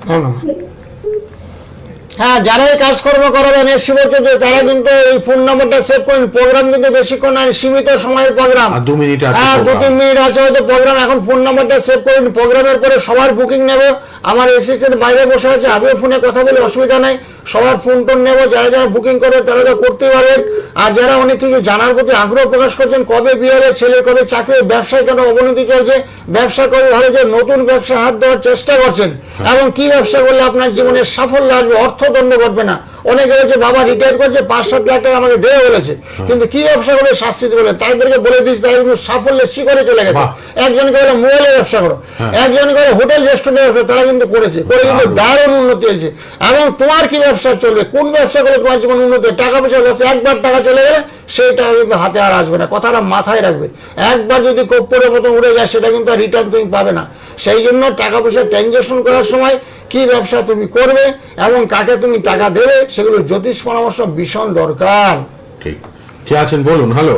হ্যাঁ, যারা এই কাজকর্ম করাবেন এর শিবচর্যা, তারা কিন্তু এই ফোন নাম্বারটা সেভ করেন। প্রোগ্রাম কিন্তু বেশিক্ষণ না, সীমিত সময়ের প্রোগ্রাম। আর 2 মিনিট আছে হ্যাঁ, program। 2-3 মিনিট আছে হয়তো প্রোগ্রাম। এখন ফোন নাম্বারটা সেভ করুন, প্রোগ্রামের পরে সবার বুকিং নেব। আমার অ্যাসিস্ট্যান্ট বাইরে বসে আছে, আমিও ফোনে কথা বলে অসুবিধা নাই, সবার ফোন টোন নেবো। যারা যারা বুকিং করবে তারা তো করতে পারবেন। আর যারা অনেক কিছু জানার প্রতি আগ্রহ প্রকাশ করছেন, কবে বিয়ে হবে, ছেলের কবে চাকরি, ব্যবসায় কেন অবনতি চলছে, ব্যবসা করে ভালো, যে নতুন ব্যবসা হাত দেওয়ার চেষ্টা করছেন এবং কি ব্যবসা করলে আপনার জীবনে সাফল্য আসবে, অর্থদণ্ড ঘটবে না। অনেকে বলছে বাবা রিটায়ার করছে, 5-7 লাখ টাকা আমাকে দেওয়া বলেছে, কিন্তু কি ব্যবসা করে শাস্তি বলে, তাদেরকে বলে দিচ্ছি তারা কিন্তু সাফল্যের শিখরে চলে গেছে। একজনকে বলে মোবাইলের ব্যবসা করো, একজনকে বলে হোটেল রেস্টুরেন্টের ব্যবসা, তারা কিন্তু করেছে, করে কিন্তু দারুণ উন্নতি হয়েছে। এবং তোমার কি ব্যবসা চলবে, কোন ব্যবসা করে তোমার জীবন উন্নতি, টাকা পয়সা লস, একবার টাকা চলে গেলে সেই টাকা কিন্তু হাতে আর আসবে না, কথাটা মাথায় রাখবে। একবার যদি কোপ্পরের মতো উড়ে যায়, সেটা কিন্তু আর রিটার্ন তুমি পাবে না। সেই জন্য টাকা পয়সা ট্রানজাকশন করার সময় কি ব্যবসা তুমি করবে এবং কাকে তুমি টাকা দেবে, সেগুলো জ্যোতিষ পরামর্শ ভীষণ দরকার। ঠিক, কে আছেন বলুন। হ্যালো,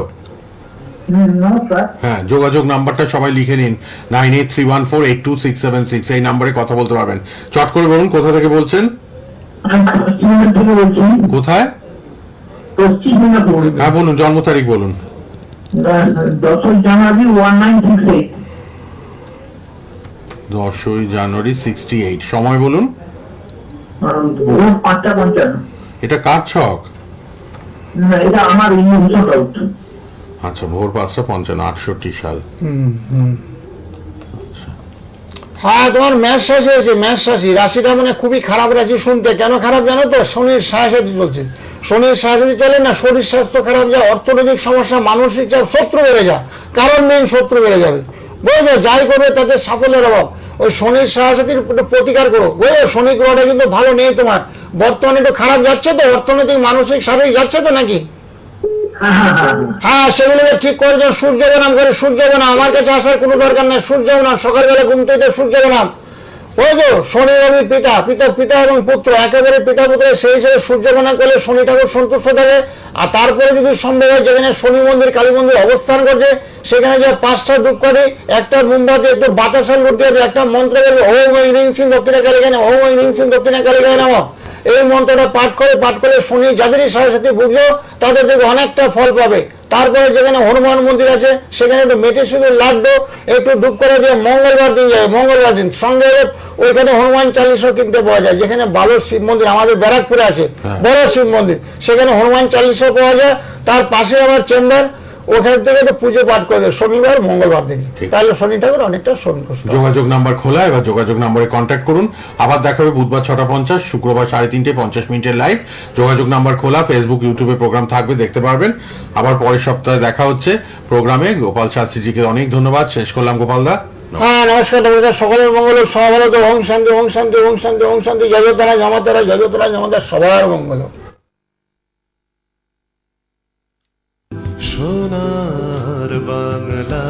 নমস্কার। হ্যাঁ, যোগাযোগ নাম্বারটা সবাই লিখে নিন, 9831482676, এই নাম্বারে কথা বলতে পারবেন। চট করে বলুন, কোথা থেকে বলছেন? আমি পশ্চিমবঙ্গ থেকে বলছি। কোথায়? পশ্চিম মেদিনীপুর। হ্যাঁ বলুন, জন্ম তারিখ বলুন। 10 জানুয়ারি 1968। 10 জানুয়ারি 68, সময় বলুন। ভোর 5:55। এটা কার ছক? না, এটা আমার ইন্ডিভিজুয়াল ডাউট। আচ্ছা, ভোর 5:55, 68 সাল। হ্যাঁ, তোমার মেষ রাশি হয়েছে, মেষ রাশি। রাশিটা মানে খুবই খারাপ রাশি শুনতে। কেন খারাপ জানো তো? শনির সাহায্য চলছে, শনির সাহায্য চলে না, শরীর স্বাস্থ্য খারাপ যায়, অর্থনৈতিক সমস্যা, মানসিক চাপ, শত্রু বেড়ে যায়, কারণ মেন শত্রু বেড়ে যাবে, বুঝলো? যাই করবে তাতে সাফল্যের অভাব। ওই শনির সাহায্যের প্রতিকার করো, বুঝলো? শনি গ্রহটা কিন্তু ভালো নেই তোমার, বর্তমানে একটু খারাপ যাচ্ছে তো, অর্থনৈতিক মানসিক শারীরিক যাচ্ছে তো নাকি? হ্যাঁ, সেগুলোকে ঠিক করে যাও। সূর্য বনাম করে, সূর্য বনাম, আমার কাছে আসার কোনো দরকার নেই, সূর্য বনাম, সকালবেলা ঘুম থেকে সূর্য বনাম, ওই তো শনি রবি পিতা পিতা পিতা এবং পুত্র একেবারে পিতা পুত্র, সেই হিসেবে সূর্য গণনা করলে শনি ঠাকুর সন্তুষ্ট থাকে। আর তারপরে যদি সম্ভব হয় যেখানে শনি মন্দির কালী মন্দির অবস্থান করছে সেখানে যে 5টা ধূপকাঠি, একটা মোমবাতি, একটু বাতাসের লুটি আছে, একটা মন্ত্র করবে ওম ইং সিং দক্ষিণা কালী গায় ওম ইং সিং দক্ষিণা কালী গায় নাম। এই মন্ত্রটা পাঠ করলে শনি যাদেরই সাথে বুঝলো তাদের থেকে অনেকটা ফল পাবে। তারপরে যেখানে হনুমান মন্দির আছে সেখানে একটু মেটে শুধু লাড্ডু একটু ধূপ করে দিয়ে মঙ্গলবার দিন যাবে, মঙ্গলবার দিন সঙ্গে ওইখানে হনুমান চালিশও কিনতে পাওয়া যায়। যেখানে ভালো শিব মন্দির আমাদের ব্যারাকপুরে আছে বড় শিব মন্দির, সেখানে হনুমান চালিশও পাওয়া যায়। তার পাশে আবার চেম্বার, ওখান থেকে একটু পুজো পাঠ করে দেয় শনিবার মঙ্গলবার দিন, তাহলে শনি ঠাকুর অনেকটা সন্তুষ্ট। যোগাযোগ নাম্বার খোলা, এবার যোগাযোগ নাম্বারে কন্ট্যাক্ট করুন। আবার দেখা হবে বুধবার 6:50, শুক্রবার 3:30 50 মিনিটের লাইভ। যোগাযোগ নাম্বার খোলা, ফেসবুক ইউটিউবে প্রোগ্রাম থাকবে, দেখতে পারবেন। আবার পরের সপ্তাহে দেখা হচ্ছে প্রোগ্রামে। গোপাল শাস্ত্রীজিকে অনেক ধন্যবাদ, শেষ করলাম গোপাল দা। হ্যাঁ নমস্কার নমস্কার, সকলের মঙ্গল, সবার ভালো তো। ওম শান্তি ওম শান্তি ওম শান্তি ওম শান্তি, জগতরা জমাতারা জগতরা জমাতার সবার মঙ্গল। সোনার বাংলা।